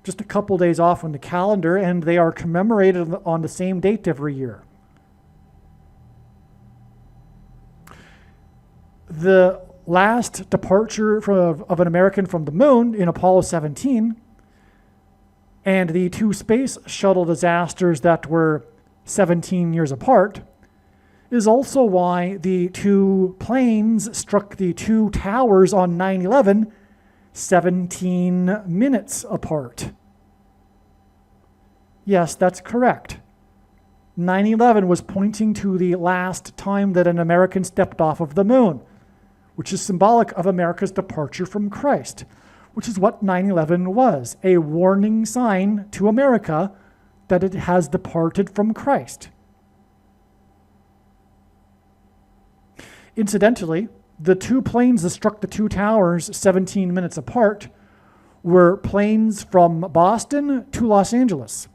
Just a couple days off on the calendar, and they are commemorated on the same date every year. The last departure of an American from the moon in Apollo 17 and the two space shuttle disasters that were 17 years apart is also why the two planes struck the two towers on 9/11 17 minutes apart. Yes, that's correct. 9/11 was pointing to the last time that an American stepped off of the moon, which is symbolic of America's departure from Christ, which is what 9/11 was, a warning sign to America that it has departed from Christ. Incidentally, the two planes that struck the two towers 17 minutes apart were planes from Boston to Los Angeles.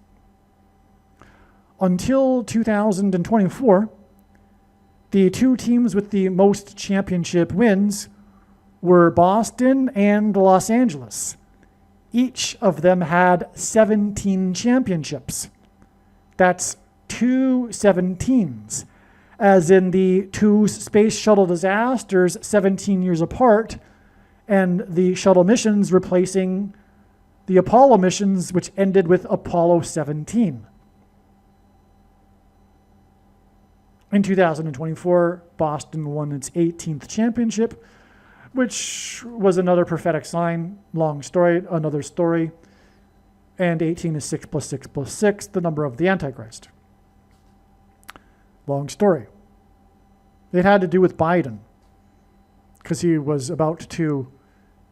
Until 2024, the two teams with the most championship wins were Boston and Los Angeles. Each of them had 17 championships. That's two 17s, as in the two space shuttle disasters 17 years apart, and the shuttle missions replacing the Apollo missions, which ended with Apollo 17. In 2024, Boston won its 18th championship, which was another prophetic sign. Long story, another story. And 18 is 6 plus 6 plus 6, the number of the Antichrist. Long story. It had to do with Biden, because he was about to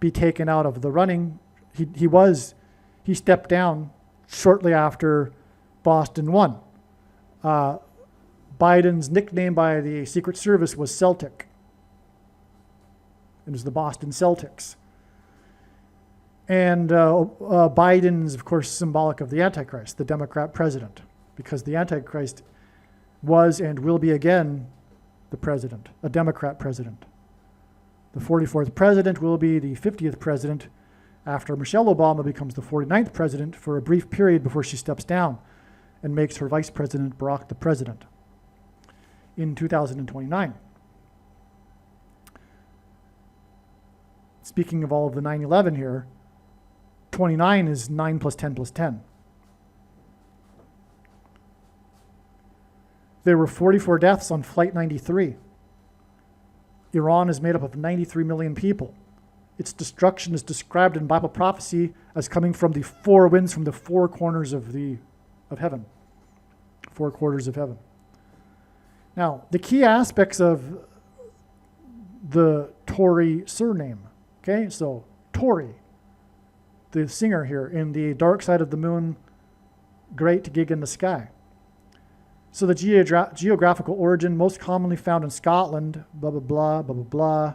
be taken out of the running. He stepped down shortly after Boston won. Biden's nickname by the Secret Service was Celtic. It was the Boston Celtics. And Biden's, of course, symbolic of the Antichrist, the Democrat president, because the Antichrist was and will be again the president, a Democrat president. The 44th president will be the 50th president after Michelle Obama becomes the 49th president for a brief period before she steps down and makes her vice president, Barack, the president in 2029. Speaking of all of the 9/11 here, 29 is 9 plus 10 plus 10. There were 44 deaths on Flight 93. Iran is made up of 93 million people. Its destruction is described in Bible prophecy as coming from the four winds from the four corners of heaven. Four quarters of heaven. Now, the key aspects of the Tory surname. Okay, so Tory, the singer here in the Dark Side of the Moon, Great Gig in the Sky. So the geographical origin, most commonly found in Scotland, blah, blah, blah, blah, blah, blah.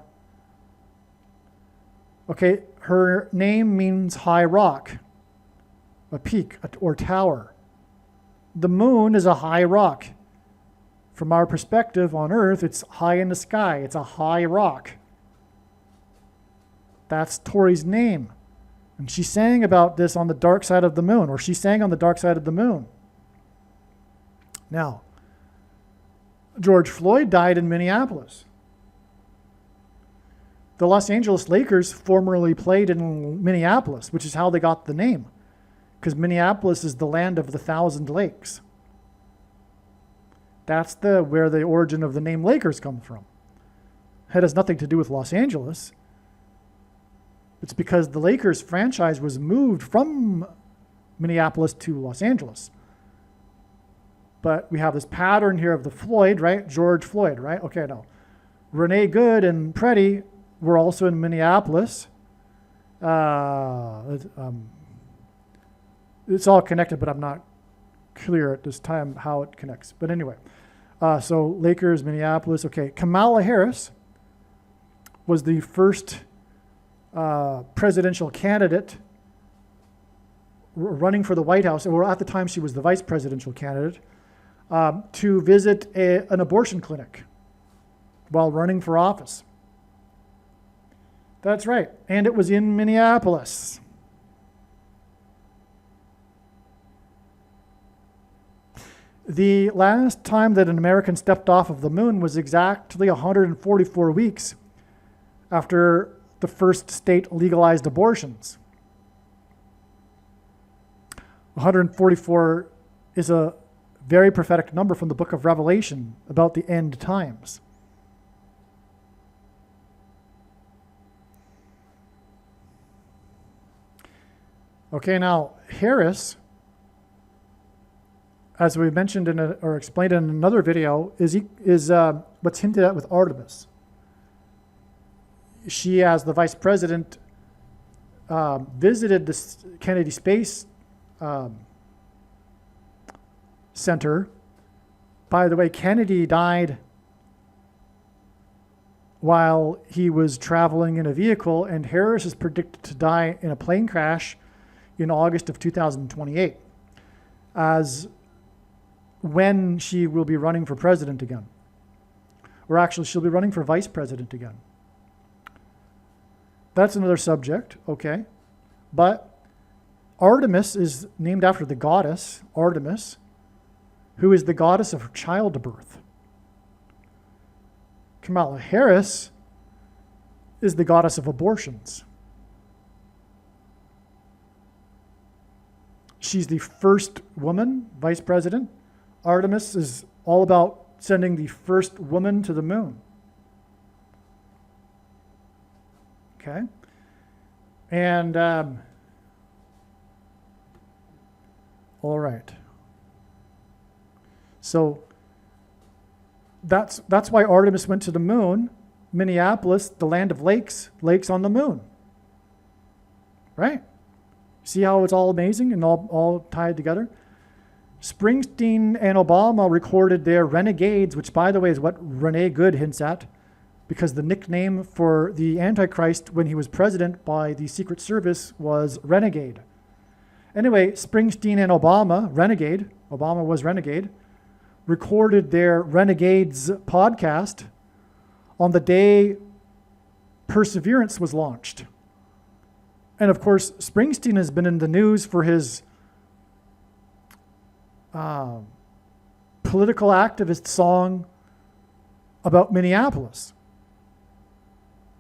Okay, her name means high rock, a peak or tower. The moon is a high rock. From our perspective on Earth, it's high in the sky. It's a high rock. That's Tori's name. And she sang about this on the dark side of the moon, or she sang on the dark side of the moon. Now, George Floyd died in Minneapolis. The Los Angeles Lakers formerly played in Minneapolis, which is how they got the name, because Minneapolis is the land of the 1,000 lakes. That's where the origin of the name Lakers comes from. It has nothing to do with Los Angeles. It's because the Lakers franchise was moved from Minneapolis to Los Angeles. But we have this pattern here of the Floyd, right? George Floyd, right? Okay, now, Renee Good and Preddy were also in Minneapolis. It's all connected, but I'm not clear at this time how it connects. But anyway, so Lakers, Minneapolis. Okay, Kamala Harris was the first presidential candidate running for the White House, or at the time she was the vice presidential candidate, to visit an abortion clinic while running for office. That's right, and it was in Minneapolis. The last time that an American stepped off of the moon was exactly 144 weeks after the first state legalized abortions. 144 is a very prophetic number from the book of Revelation about the end times. Okay, now Harris, as we mentioned or explained in another video, is what's hinted at with Artemis. She, as the vice president, visited the Kennedy Space Center. By the way, Kennedy died while he was traveling in a vehicle, and Harris is predicted to die in a plane crash in August of 2028, as when she will be running for president again. Or actually, she'll be running for vice president again. That's another subject, okay? But Artemis is named after the goddess, Artemis, who is the goddess of childbirth. Kamala Harris is the goddess of abortions. She's the first woman vice president. Artemis is all about sending the first woman to the moon. Okay? And, all right. So that's why Artemis went to the moon. Minneapolis, the land of lakes, lakes on the moon. Right? See how it's all amazing and all tied together? Springsteen and Obama recorded their Renegades, which, by the way, is what Renee Good hints at, because the nickname for the Antichrist when he was president by the Secret Service was Renegade. Anyway, Springsteen and Obama was Renegade, recorded their Renegades podcast on the day Perseverance was launched. And of course, Springsteen has been in the news for his political activist song about Minneapolis,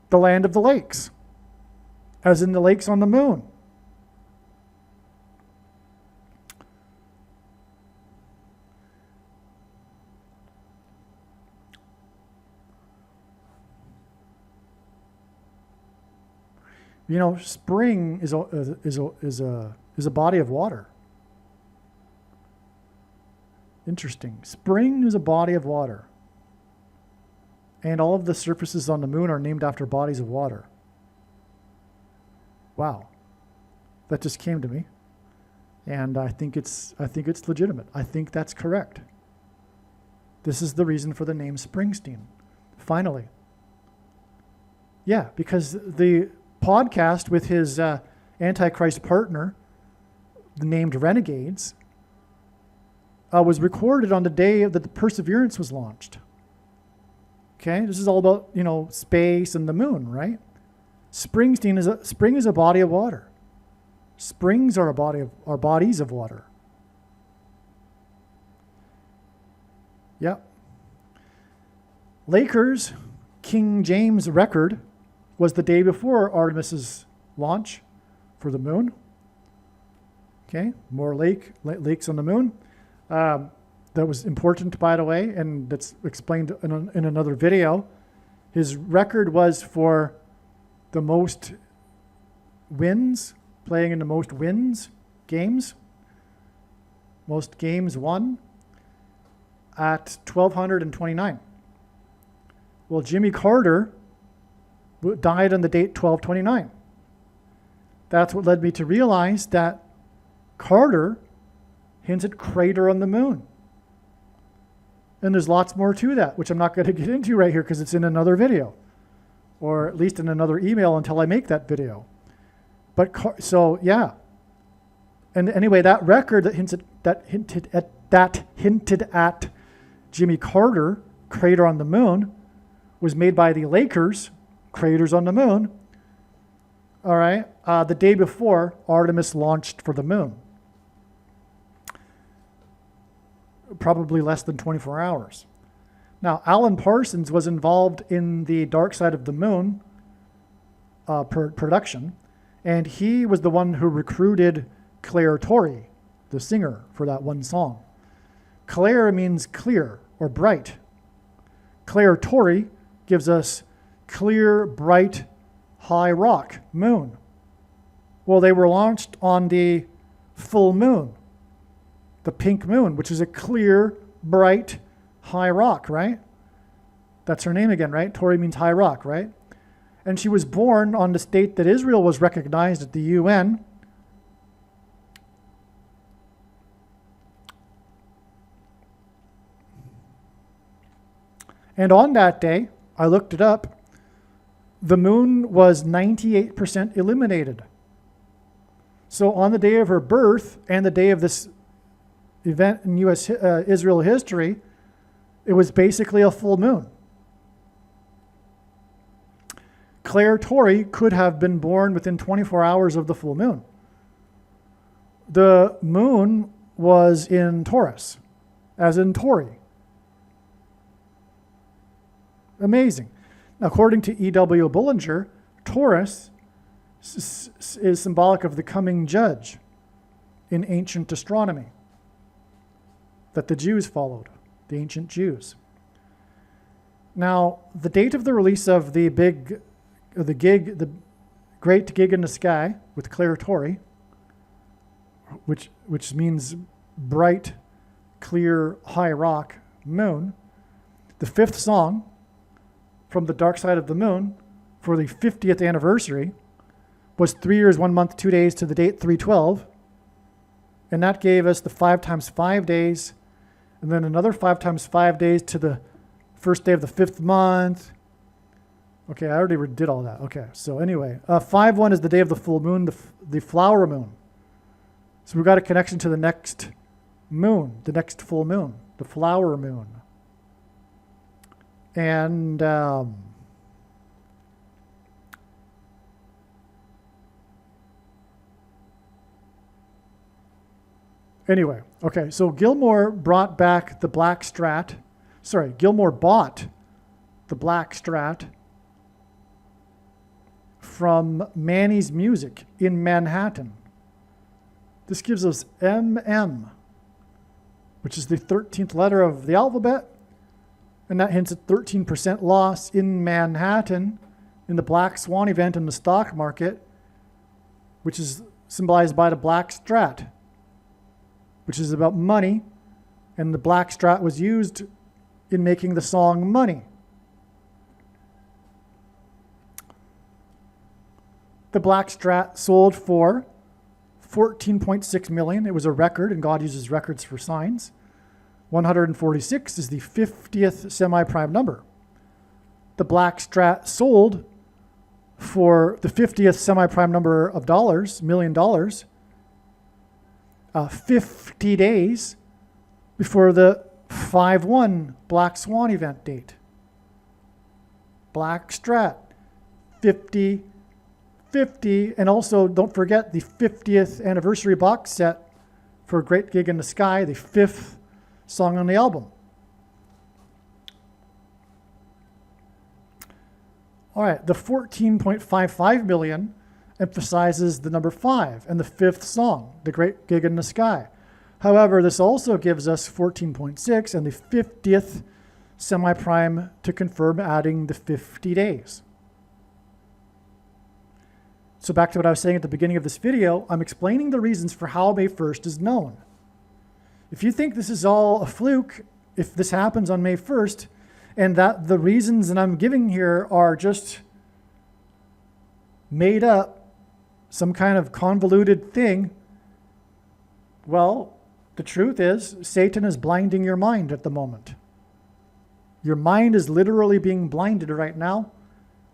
the land of the lakes, as in the lakes on the moon. You know, spring is a body of water. Interesting. Spring is a body of water. And all of the surfaces on the moon are named after bodies of water. Wow. That just came to me. And I think it's legitimate. I think that's correct. This is the reason for the name Springsteen. Finally. Yeah, because the podcast with his Antichrist partner, named Renegades, was recorded on the day that the Perseverance was launched. Okay, this is all about, space and the moon, right? Spring is a body of water. Springs are bodies of water. Yep. Lakers, King James record was the day before Artemis's launch for the moon. Okay, more lakes on the moon. That was important, by the way, and that's explained in another video. His record was for the most wins, playing in the most wins games. Most games won at 1,229. Well, Jimmy Carter died on the date 12/29. That's what led me to realize that Carter hints at crater on the moon. And there's lots more to that, which I'm not going to get into right here because it's in another video, or at least in another email until I make that video. But so yeah. And anyway, that record that hinted at Jimmy Carter, crater on the moon, was made by the Lakers, craters on the moon. All right, the day before Artemis launched for the moon. Probably less than 24 hours. Now, Alan Parsons was involved in the Dark Side of the Moon production, and he was the one who recruited Claire Torrey, the singer, for that one song. Claire means clear or bright. Claire Torrey gives us clear, bright, high rock, moon. Well, they were launched on the full moon, the pink moon, which is a clear, bright, high rock, right? That's her name again, right? Torrey means high rock, right? And she was born on the date that Israel was recognized at the UN. And on that day, I looked it up, the moon was 98% illuminated. So on the day of her birth and the day of this event in Israel history, it was basically a full moon. Claire Torrey could have been born within 24 hours of the full moon. The moon was in Taurus, as in Torrey. Amazing. According to E.W. Bullinger, Taurus is symbolic of the coming judge in ancient astronomy that the Jews followed, the ancient Jews. Now, the date of the release of the Great Gig in the Sky with Claire Torrey, which means bright, clear, high rock moon, the fifth song from the Dark Side of the Moon for the 50th anniversary was 3 years, 1 month, 2 days to the date 3/12. And that gave us the 5 times 5 days, and then another 5 times 5 days to the first day of the 5th month. Okay, I already did all that. Okay, so anyway, 5/1 is the day of the full moon, the flower moon. So we've got a connection to the next moon, the next full moon, the flower moon. And anyway, okay, so Gilmore brought back the black strat. Sorry, Gilmore bought the black strat from Manny's Music in Manhattan. This gives us MM, which is the 13th letter of the alphabet, and that hints at 13% loss in Manhattan in the Black Swan event in the stock market, which is symbolized by the black strat, which is about money, and the black strat was used in making the song Money. The black strat sold for $14.6 million. It was a record, and God uses records for signs. 146 is the 50th semi-prime number. The black strat sold for the 50th semi-prime number of dollars, $1 million, 50 days before the 5-1 Black Swan event date. Black Strat, 50, 50, and also don't forget the 50th anniversary box set for Great Gig in the Sky, the 5th song on the album. All right, the 14.55 million emphasizes the number 5 and the 5th song, The Great Gig in the Sky. However, this also gives us 14.6 and the 50th semi-prime to confirm, adding the 50 days. So back to what I was saying at the beginning of this video, I'm explaining the reasons for how May 1st is known. If you think this is all a fluke, if this happens on May 1st, and that the reasons that I'm giving here are just made up, some kind of convoluted thing, well, the truth is Satan is blinding your mind at the moment. Your mind is literally being blinded right now,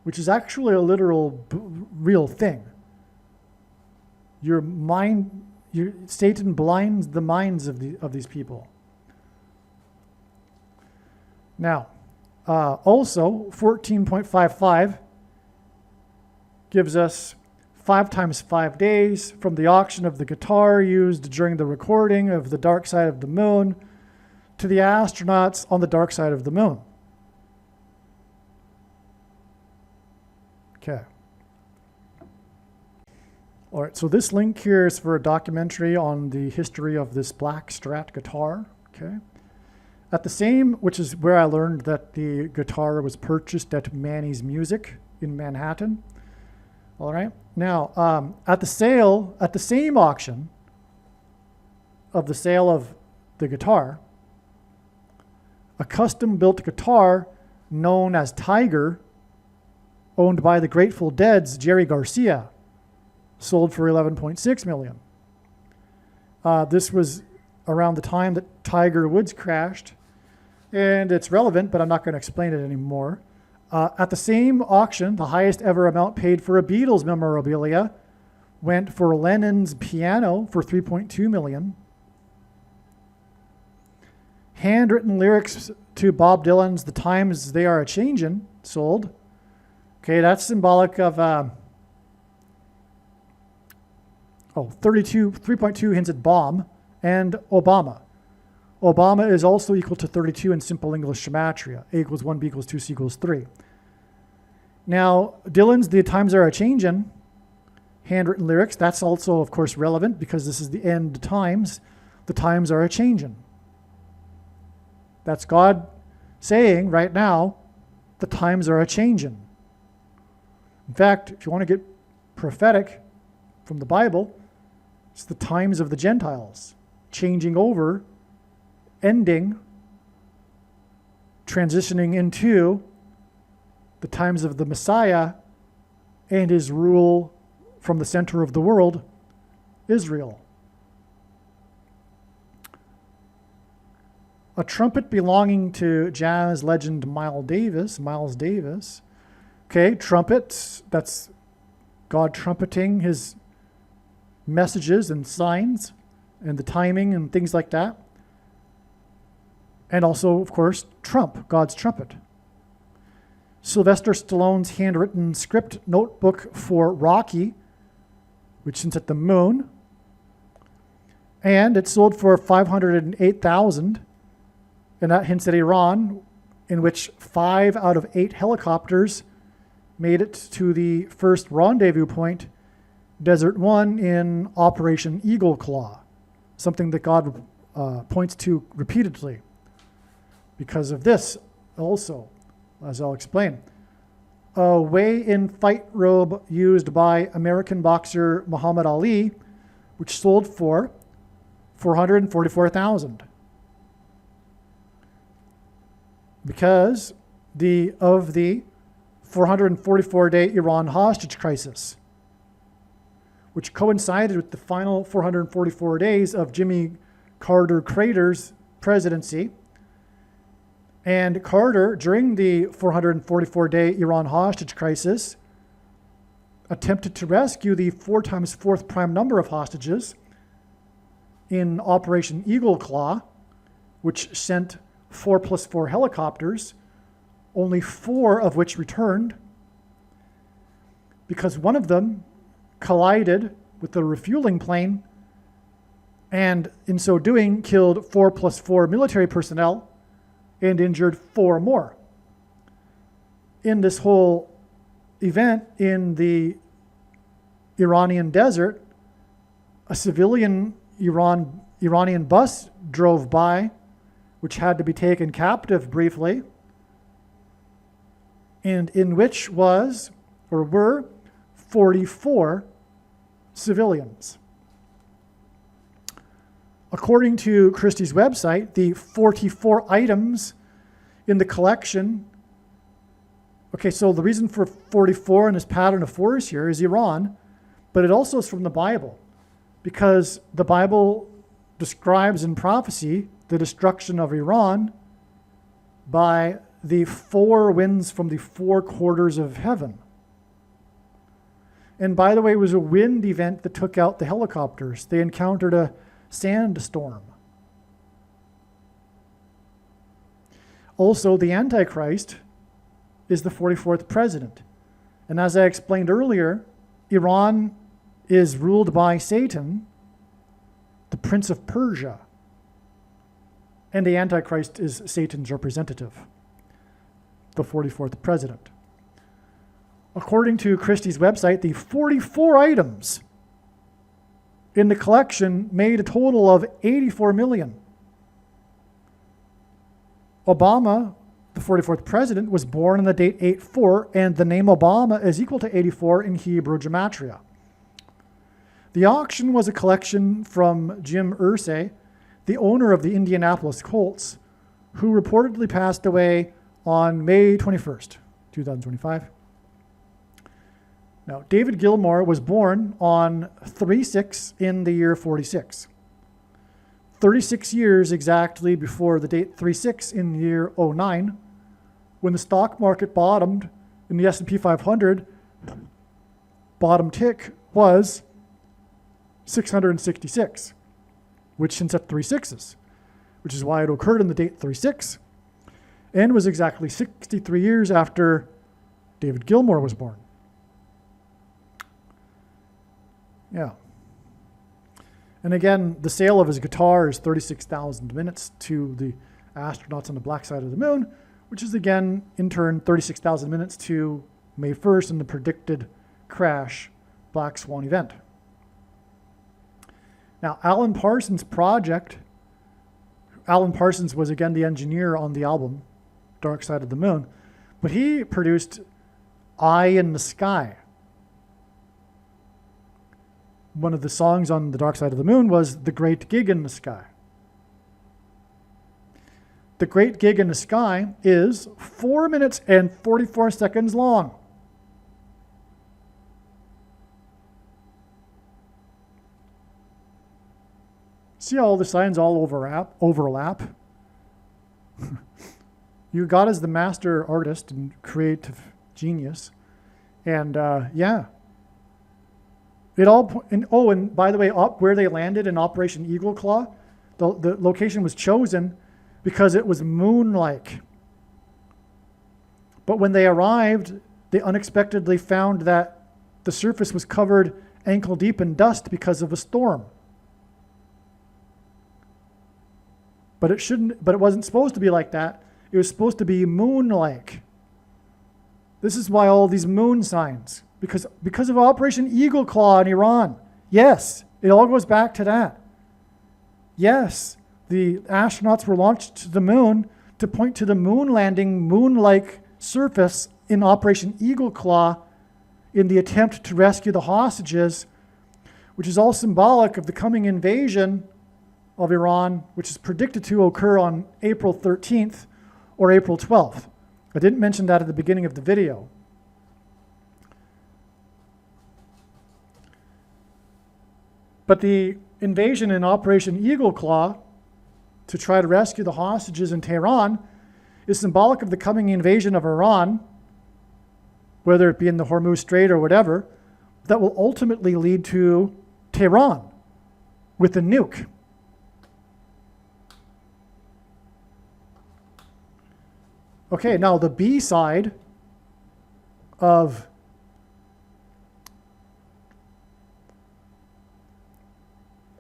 which is actually a literal, real thing. Your mind, Satan blinds the minds of these people. Now, also 14.55 gives us 5 times 5 days from the auction of the guitar used during the recording of The Dark Side of the Moon to the astronauts on the dark side of the moon. Okay. All right, so this link here is for a documentary on the history of this Black Strat guitar. Okay. At the same, which is where I learned that the guitar was purchased at Manny's Music in Manhattan. All right. Now, at the same auction of the sale of the guitar, a custom-built guitar known as Tiger, owned by the Grateful Dead's Jerry Garcia, sold for $11.6 million. This was around the time that Tiger Woods crashed, and it's relevant, but I'm not going to explain it anymore. At the same auction, the highest ever amount paid for a Beatles memorabilia went for Lennon's piano for $3.2 million. Handwritten lyrics to Bob Dylan's The Times They Are A-Changin' sold. Okay, that's symbolic of 3.2 hints at bomb and Obama. Obama is also equal to 32 in simple English gematria. A equals 1, B equals 2, C equals 3. Now, Dylan's The Times Are A-Changin', handwritten lyrics, that's also, of course, relevant because this is the end times. The times are a-changin'. That's God saying right now, the times are a-changin'. In fact, if you want to get prophetic from the Bible, it's the times of the Gentiles changing over, ending, transitioning into the times of the Messiah and his rule from the center of the world, Israel. A trumpet belonging to jazz legend Miles Davis. Okay, trumpets, that's God trumpeting his messages and signs and the timing and things like that. And also, of course, Trump, God's trumpet. Sylvester Stallone's handwritten script notebook for Rocky, which hints at the moon. And it sold for $508,000, and that hints at Iran, in which 5 out of 8 helicopters made it to the first rendezvous point, Desert One, in Operation Eagle Claw, something that God points to repeatedly. Because of this also, as I'll explain. A weigh-in fight robe used by American boxer Muhammad Ali, which sold for $444,000. Because of the 444-day Iran hostage crisis, which coincided with the final 444 days of Jimmy Carter Crater's presidency. And Carter, during the 444-day Iran hostage crisis, attempted to rescue the 4 times 4th prime number of hostages in Operation Eagle Claw, which sent 4+4 helicopters, only 4 of which returned because one of them collided with the refueling plane and in so doing killed 4+4 military personnel and injured 4 more. In this whole event in the Iranian desert, a civilian Iranian bus drove by, which had to be taken captive briefly, and in which were 44 civilians. According to Christie's website, the 44 items in the collection, okay, so the reason for 44 in this pattern of 4s here is Iran, but it also is from the Bible, because the Bible describes in prophecy the destruction of Iran by the 4 winds from the 4 quarters of heaven. And by the way, it was a wind event that took out the helicopters. They encountered a sandstorm. Also, the Antichrist is the 44th president. And as I explained earlier, Iran is ruled by Satan, the prince of Persia. And the Antichrist is Satan's representative, the 44th president. According to Christie's website, the 44 items in the collection made a total of 84 million. Obama, the 44th president, was born on the date 8/4, and the name Obama is equal to 84 in Hebrew gematria. The auction was a collection from Jim Irsay, the owner of the Indianapolis Colts, who reportedly passed away on May 21st, 2025. Now, David Gilmour was born on 3/6 in the year 46. 36 years exactly before the date 3/6 in the year 09, when the stock market bottomed in the S&P 500, bottom tick was 666, which hints at 3/6s, which is why it occurred in the date 3/6 and was exactly 63 years after David Gilmour was born. Yeah. And again, the sale of his guitar is 36,000 minutes to the astronauts on the black side of the moon, which is again, in turn, 36,000 minutes to May 1st and the predicted crash Black Swan event. Now, Alan Parsons' project, Alan Parsons was again the engineer on the album, Dark Side of the Moon, but he produced Eye in the Sky. One of the songs on the Dark Side of the Moon was The Great Gig in the Sky. The Great Gig in the Sky is 4 minutes and 44 seconds long. See how all the signs all overlap? God is the master artist and creative genius. And yeah. It all, and by the way, where they landed in Operation Eagle Claw, the location was chosen because it was moon-like. But when they arrived, they unexpectedly found that the surface was covered ankle deep in dust because of a storm. But it wasn't supposed to be like that. It was supposed to be moon-like. This is why all these moon signs. Because of Operation Eagle Claw in Iran. Yes, it all goes back to that. Yes, the astronauts were launched to the moon to point to the moon landing, moon-like surface in Operation Eagle Claw in the attempt to rescue the hostages, which is all symbolic of the coming invasion of Iran, which is predicted to occur on April 13th or April 12th. I didn't mention that at the beginning of the video. But the invasion in Operation Eagle Claw to try to rescue the hostages in Tehran is symbolic of the coming invasion of Iran, whether it be in the Hormuz Strait or whatever, that will ultimately lead to Tehran with a nuke. Okay, now the B side of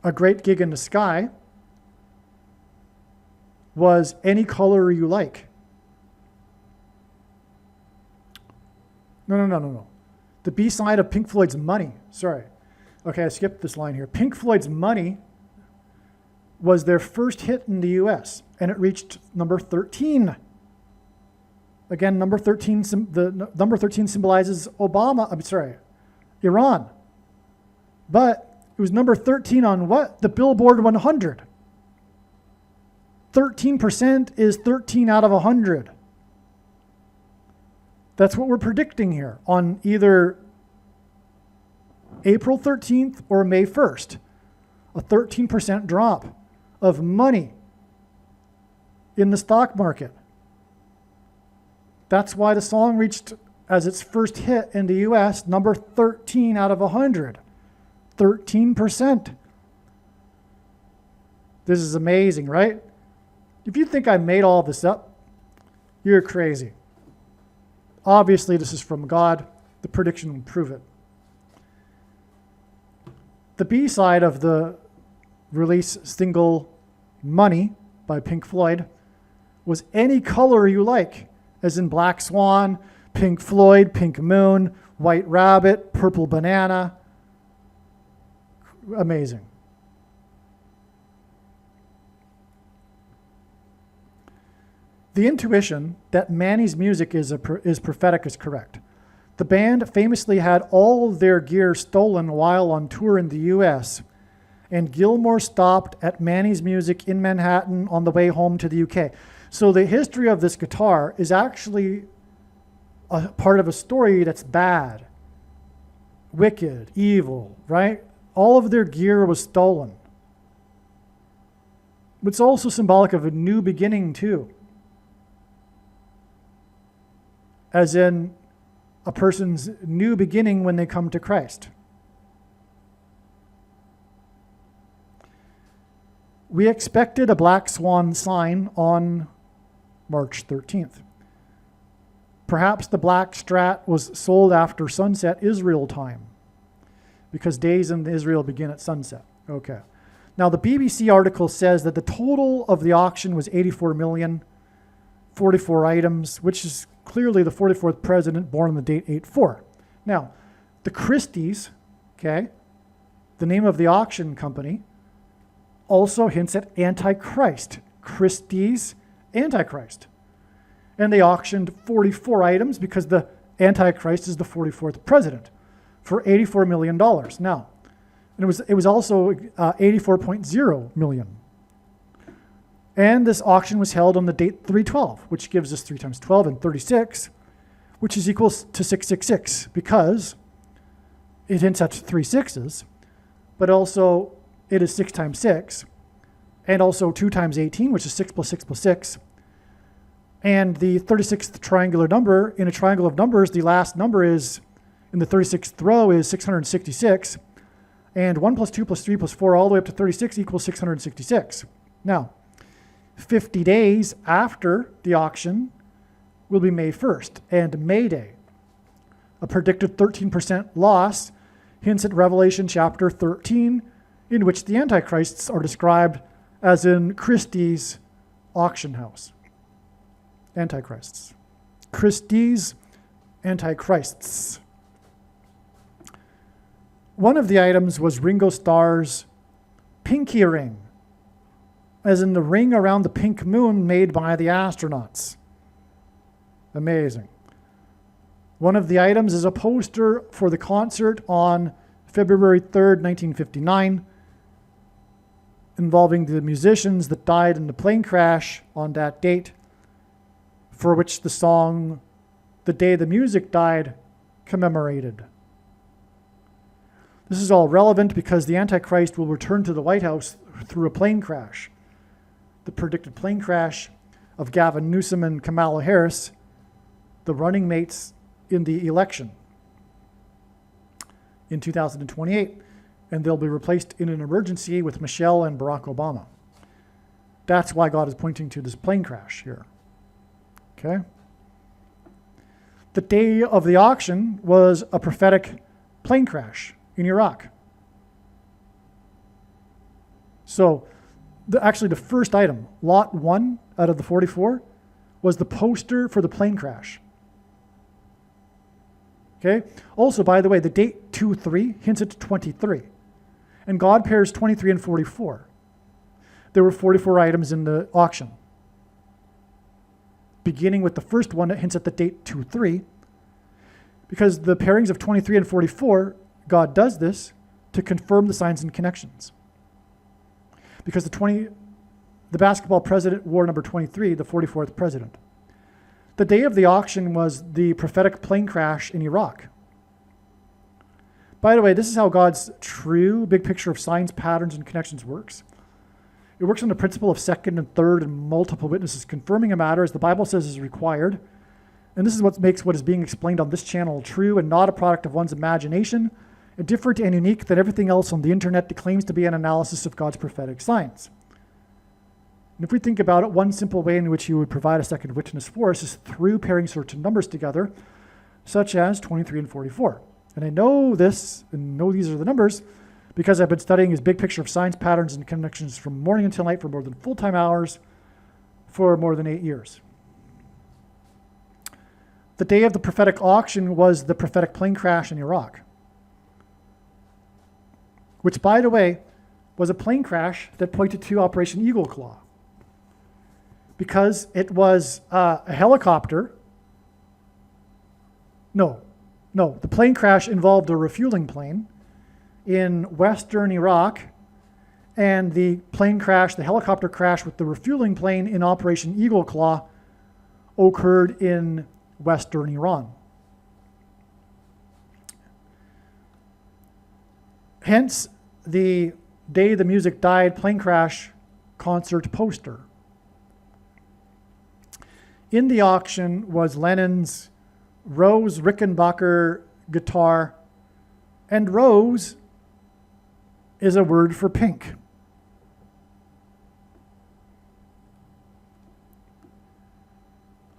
A Great Gig in the Sky was Any Color You Like. No. The B side of Pink Floyd's Money. Sorry. Okay, I skipped this line here. Pink Floyd's Money was their first hit in the US, and it reached number 13. Again, number 13, the number 13 symbolizes Iran. But it was number 13 on what? The Billboard 100. 13% is 13 out of 100. That's what we're predicting here on either April 13th or May 1st. A 13% drop of money in the stock market. That's why the song reached, as its first hit in the US, number 13 out of 100. 13%. This is amazing, right? If you think I made all this up, you're crazy. Obviously, this is from God. The prediction will prove it. The B side of the release single Money by Pink Floyd was Any Color You Like, as in Black Swan, Pink Floyd, Pink Moon, White Rabbit, Purple Banana. Amazing. The intuition that Manny's music is prophetic is correct. The band famously had all of their gear stolen while on tour in the US, and Gilmour stopped at Manny's Music in Manhattan on the way home to the UK. So the history of this guitar is actually a part of a story that's bad, wicked, evil, right? All of their gear was stolen. It's also symbolic of a new beginning too. As in a person's new beginning when they come to Christ. We expected a black swan sign on March 13th. Perhaps the black Strat was sold after sunset Israel time, because days in Israel begin at sunset. Okay. Now the BBC article says that the total of the auction was 84 million, 44 items, which is clearly the 44th president born on the date 8/4. Now, the Christie's, okay, the name of the auction company, also hints at Antichrist. Christie's Antichrist. And they auctioned 44 items because the Antichrist is the 44th president for $84 million. Now, and it was also 84.0 million. And this auction was held on the date 3/12, which gives us 3 times 12 and 36, which is equal to 666, because it hints at 3 sixes, but also it is 6 times 6, and also 2 times 18, which is 6 plus 6 plus 6. And the 36th triangular number, in a triangle of numbers, the last number is, in the 36th row, is 666. And 1 plus 2 plus 3 plus 4 all the way up to 36 equals 666. Now, 50 days after the auction will be May 1st and May Day. A predicted 13% loss hints at Revelation chapter 13, in which the Antichrists are described as in Christie's auction house. Antichrists. Christie's Antichrists. One of the items was Ringo Starr's pinky ring, as in the ring around the pink moon made by the astronauts. Amazing. One of the items is a poster for the concert on February 3rd, 1959, involving the musicians that died in the plane crash on that date, for which the song "The Day the Music Died" commemorated. This is all relevant because the Antichrist will return to the White House through a plane crash. The predicted plane crash of Gavin Newsom and Kamala Harris, the running mates in the election in 2028, and they'll be replaced in an emergency with Michelle and Barack Obama. That's why God is pointing to this plane crash here. Okay? The day of the auction was a prophetic plane crash in Iraq. So actually the first item, lot 1 out of the 44, was the poster for the plane crash. Okay? Also, by the way, the date 2-3 hints at 23. And God pairs 23 and 44. There were 44 items in the auction. Beginning with the first one that hints at the date 2-3, because the pairings of 23 and 44, God does this to confirm the signs and connections. Because the basketball president wore number 23, the 44th president. The day of the auction was the prophetic plane crash in Iraq. By the way, this is how God's true big picture of signs, patterns, and connections works. It works on the principle of second and third and multiple witnesses confirming a matter as the Bible says is required. And this is what makes what is being explained on this channel true and not a product of one's imagination, and different and unique than everything else on the internet that claims to be an analysis of God's prophetic signs. And if we think about it, one simple way in which he would provide a second witness for us is through pairing certain numbers together, such as 23 and 44. And I know this, and know these are the numbers, because I've been studying his big picture of signs, patterns, and connections from morning until night for more than full-time hours for more than 8 years. The day of the prophetic auction was the prophetic plane crash in Iraq, which, by the way, was a plane crash that pointed to Operation Eagle Claw, because it was a helicopter. No, the plane crash involved a refueling plane in western Iraq, and the helicopter crash with the refueling plane in Operation Eagle Claw occurred in western Iran. Hence, the Day the Music Died plane crash concert poster. In the auction was Lennon's Rose Rickenbacker guitar, and rose is a word for pink.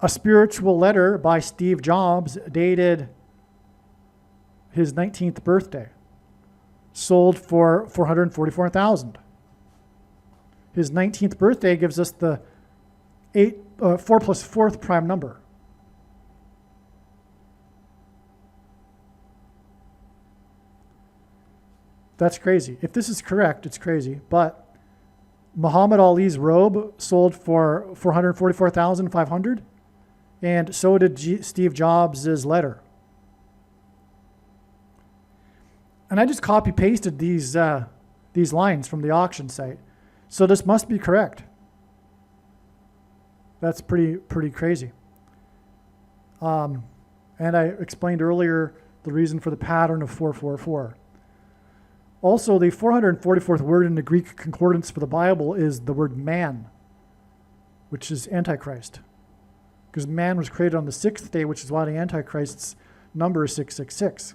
A spiritual letter by Steve Jobs dated his 19th birthday, sold for $444,000. His 19th birthday gives us the 4 plus 4th prime number. That's crazy. If this is correct, it's crazy. But Muhammad Ali's robe sold for $444,500, and so did Steve Jobs' letter. And I just copy-pasted these lines from the auction site. So this must be correct. That's pretty crazy. And I explained earlier the reason for the pattern of 444. Also, the 444th word in the Greek concordance for the Bible is the word man, which is Antichrist. Because man was created on the 6th day, which is why the Antichrist's number is 666.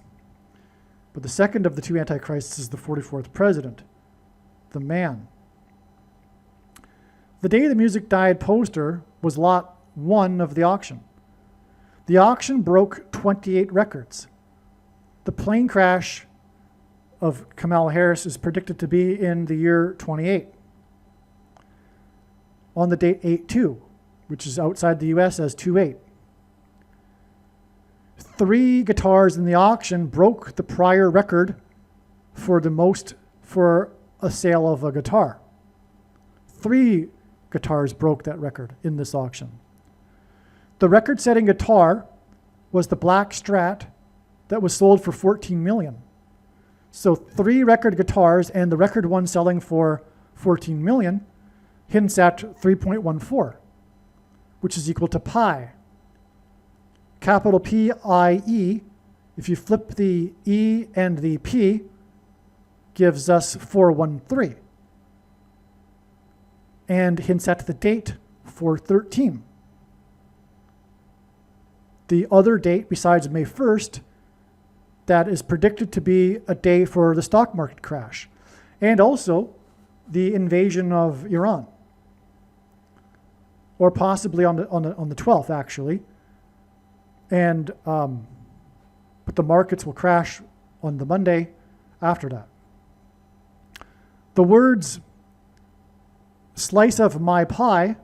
But the second of the two Antichrists is the 44th president, the man. The Day the Music Died poster was lot 1 of the auction. The auction broke 28 records. The plane crash of Kamala Harris is predicted to be in the year 28. On the date 8-2, which is outside the US as 2-8. 3 guitars in the auction broke the prior record for the most for a sale of a guitar. 3 guitars broke that record in this auction. The record-setting guitar was the Black Strat that was sold for $14 million. So 3 record guitars and the record one selling for $14 million hints at 3.14, which is equal to pi. Capital P-I-E, if you flip the E and the P, gives us 413. And hints at the date 413. The other date besides May 1st that is predicted to be a day for the stock market crash, and also the invasion of Iran, or possibly on the 12th actually. And but the markets will crash on the Monday after that. The words "slice of my pie"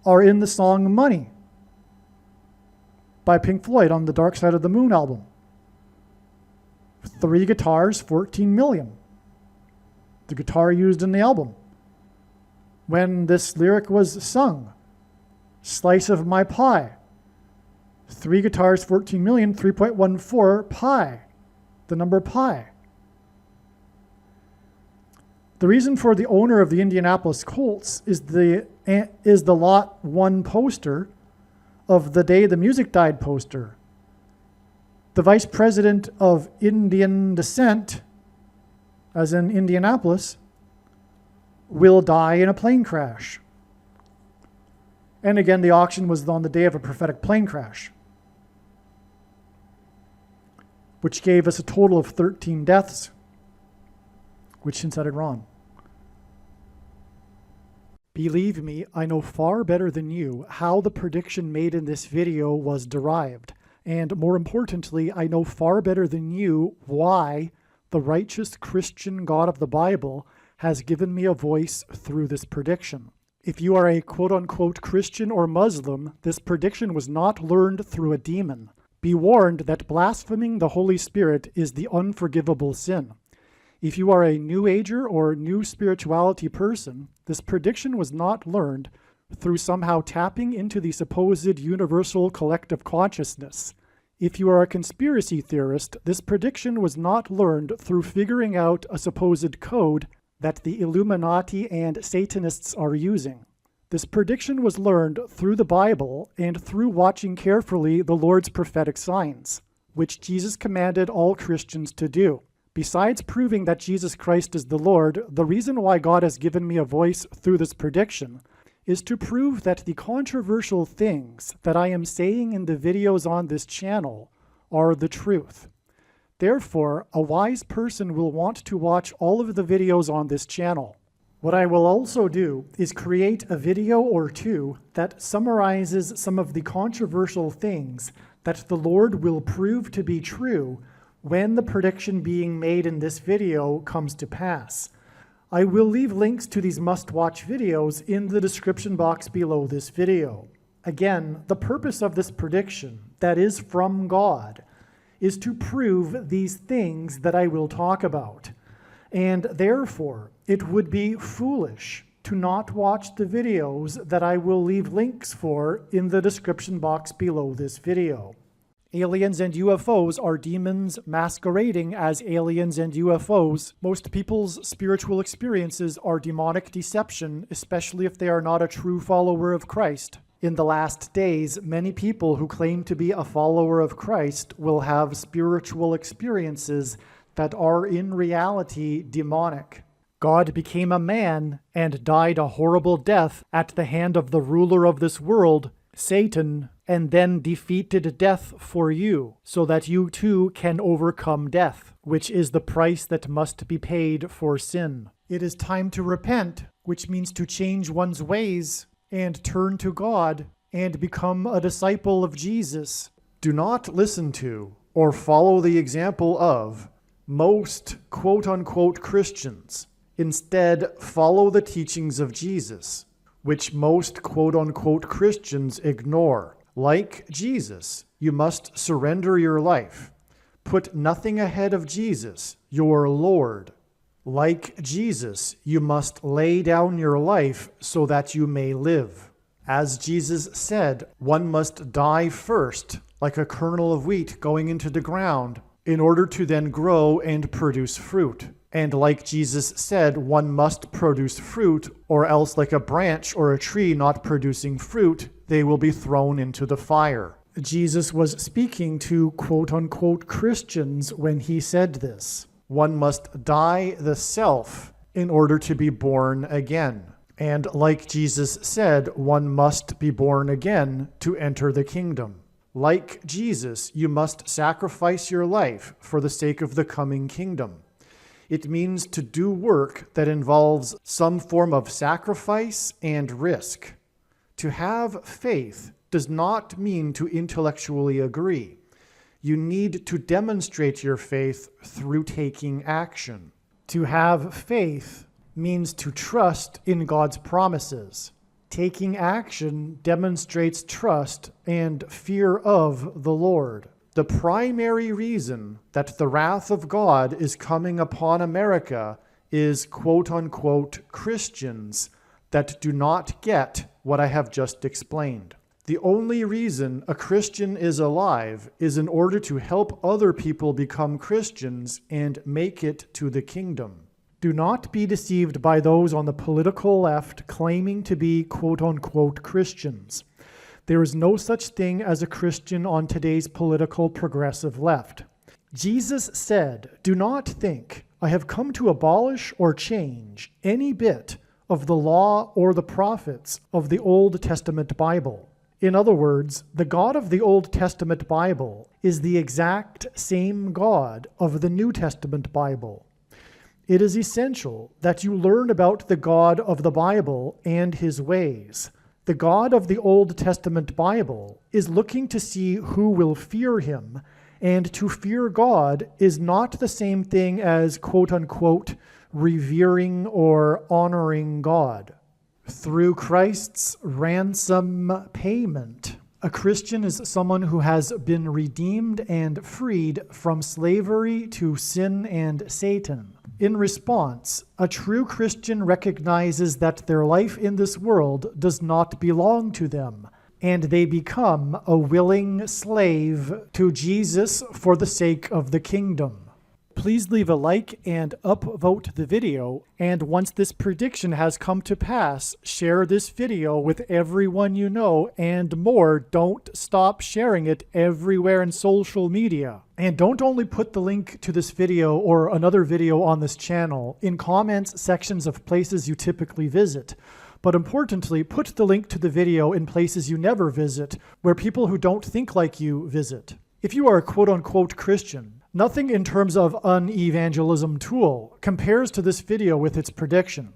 are in the song "Money" by Pink Floyd on the Dark Side of the Moon album. 3 guitars, 14 million. The guitar used in the album. When this lyric was sung, "Slice of my pie." 3 guitars, 14 million, 3.14 pi, the number pi. The reason for the owner of the Indianapolis Colts is the Lot 1 poster of "The Day the Music Died" poster. The vice president of Indian descent, as in Indianapolis, will die in a plane crash. And again, the auction was on the day of a prophetic plane crash, which gave us a total of 13 deaths, which incited Ron. Believe me, I know far better than you how the prediction made in this video was derived. And more importantly, I know far better than you why the righteous Christian God of the Bible has given me a voice through this prediction. If you are a quote-unquote Christian or Muslim, this prediction was not learned through a demon. Be warned that blaspheming the Holy Spirit is the unforgivable sin. If you are a New Ager or New Spirituality person, this prediction was not learned through somehow tapping into the supposed universal collective consciousness. If you are a conspiracy theorist, this prediction was not learned through figuring out a supposed code that the Illuminati and Satanists are using. This prediction was learned through the Bible and through watching carefully the Lord's prophetic signs, which Jesus commanded all Christians to do. Besides proving that Jesus Christ is the Lord, the reason why God has given me a voice through this prediction is to prove that the controversial things that I am saying in the videos on this channel are the truth. Therefore, a wise person will want to watch all of the videos on this channel. What I will also do is create a video or two that summarizes some of the controversial things that the Lord will prove to be true when the prediction being made in this video comes to pass. I will leave links to these must-watch videos in the description box below this video. Again, the purpose of this prediction, that is from God, is to prove these things that I will talk about. And therefore, it would be foolish to not watch the videos that I will leave links for in the description box below this video. Aliens and UFOs are demons masquerading as aliens and UFOs. Most people's spiritual experiences are demonic deception, especially if they are not a true follower of Christ. In the last days, many people who claim to be a follower of Christ will have spiritual experiences that are in reality demonic. God became a man and died a horrible death at the hand of the ruler of this world, Satan, and then defeated death for you, so that you too can overcome death, which is the price that must be paid for sin. It is time to repent, which means to change one's ways and turn to God and become a disciple of Jesus. Do not listen to or follow the example of most quote-unquote Christians. Instead, follow the teachings of Jesus, which most quote-unquote Christians ignore. Like Jesus, you must surrender your life. Put nothing ahead of Jesus, your Lord. Like Jesus, you must lay down your life so that you may live. As Jesus said, one must die first, like a kernel of wheat going into the ground, in order to then grow and produce fruit. And like Jesus said, one must produce fruit, or else like a branch or a tree not producing fruit, they will be thrown into the fire. Jesus was speaking to quote-unquote Christians when he said this. One must die the self in order to be born again. And like Jesus said, one must be born again to enter the kingdom. Like Jesus, you must sacrifice your life for the sake of the coming kingdom. It means to do work that involves some form of sacrifice and risk. To have faith does not mean to intellectually agree. You need to demonstrate your faith through taking action. To have faith means to trust in God's promises. Taking action demonstrates trust and fear of the Lord. The primary reason that the wrath of God is coming upon America is quote-unquote Christians that do not get what I have just explained. The only reason a Christian is alive is in order to help other people become Christians and make it to the kingdom. Do not be deceived by those on the political left claiming to be quote-unquote Christians. There is no such thing as a Christian on today's political progressive left. Jesus said, "Do not think I have come to abolish or change any bit of the law or the prophets of the Old Testament Bible." In other words, the God of the Old Testament Bible is the exact same God of the New Testament Bible. It is essential that you learn about the God of the Bible and his ways. The God of the Old Testament Bible is looking to see who will fear him, and to fear God is not the same thing as quote-unquote revering or honoring God. Through Christ's ransom payment, a Christian is someone who has been redeemed and freed from slavery to sin and Satan. In response, a true Christian recognizes that their life in this world does not belong to them, and they become a willing slave to Jesus for the sake of the kingdom. Please leave a like and upvote the video, and once this prediction has come to pass, share this video with everyone you know, and more, don't stop sharing it everywhere in social media. And don't only put the link to this video or another video on this channel in comments sections of places you typically visit, but importantly, put the link to the video in places you never visit, where people who don't think like you visit. If you are a quote-unquote Christian, nothing in terms of an evangelism tool compares to this video with its prediction.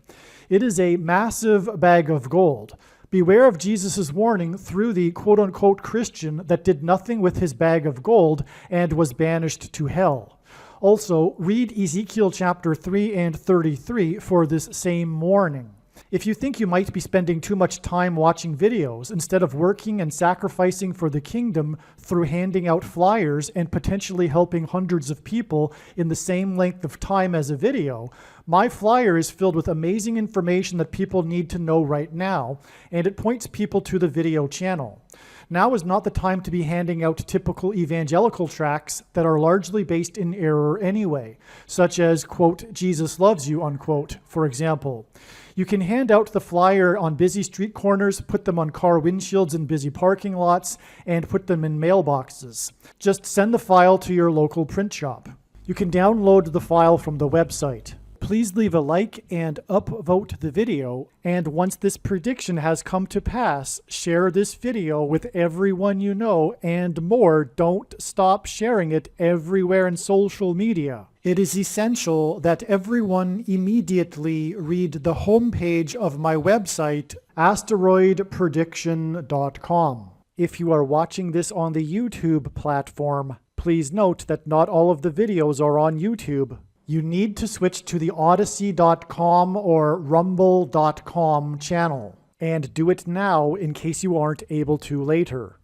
It is a massive bag of gold. Beware of Jesus' warning through the quote-unquote Christian that did nothing with his bag of gold and was banished to hell. Also, read Ezekiel chapter 3 and 33 for this same warning. If you think you might be spending too much time watching videos instead of working and sacrificing for the kingdom through handing out flyers and potentially helping hundreds of people in the same length of time as a video, my flyer is filled with amazing information that people need to know right now, and it points people to the video channel. Now is not the time to be handing out typical evangelical tracts that are largely based in error anyway, such as, quote, Jesus loves you, unquote, for example. You can hand out the flyer on busy street corners, put them on car windshields in busy parking lots, and put them in mailboxes. Just send the file to your local print shop. You can download the file from the website. Please leave a like and upvote the video, and once this prediction has come to pass, share this video with everyone you know, and more, don't stop sharing it everywhere in social media. It is essential that everyone immediately read the homepage of my website, asteroidprediction.com. If you are watching this on the YouTube platform, please note that not all of the videos are on YouTube. You need to switch to the Odyssey.com or Rumble.com channel, and do it now in case you aren't able to later.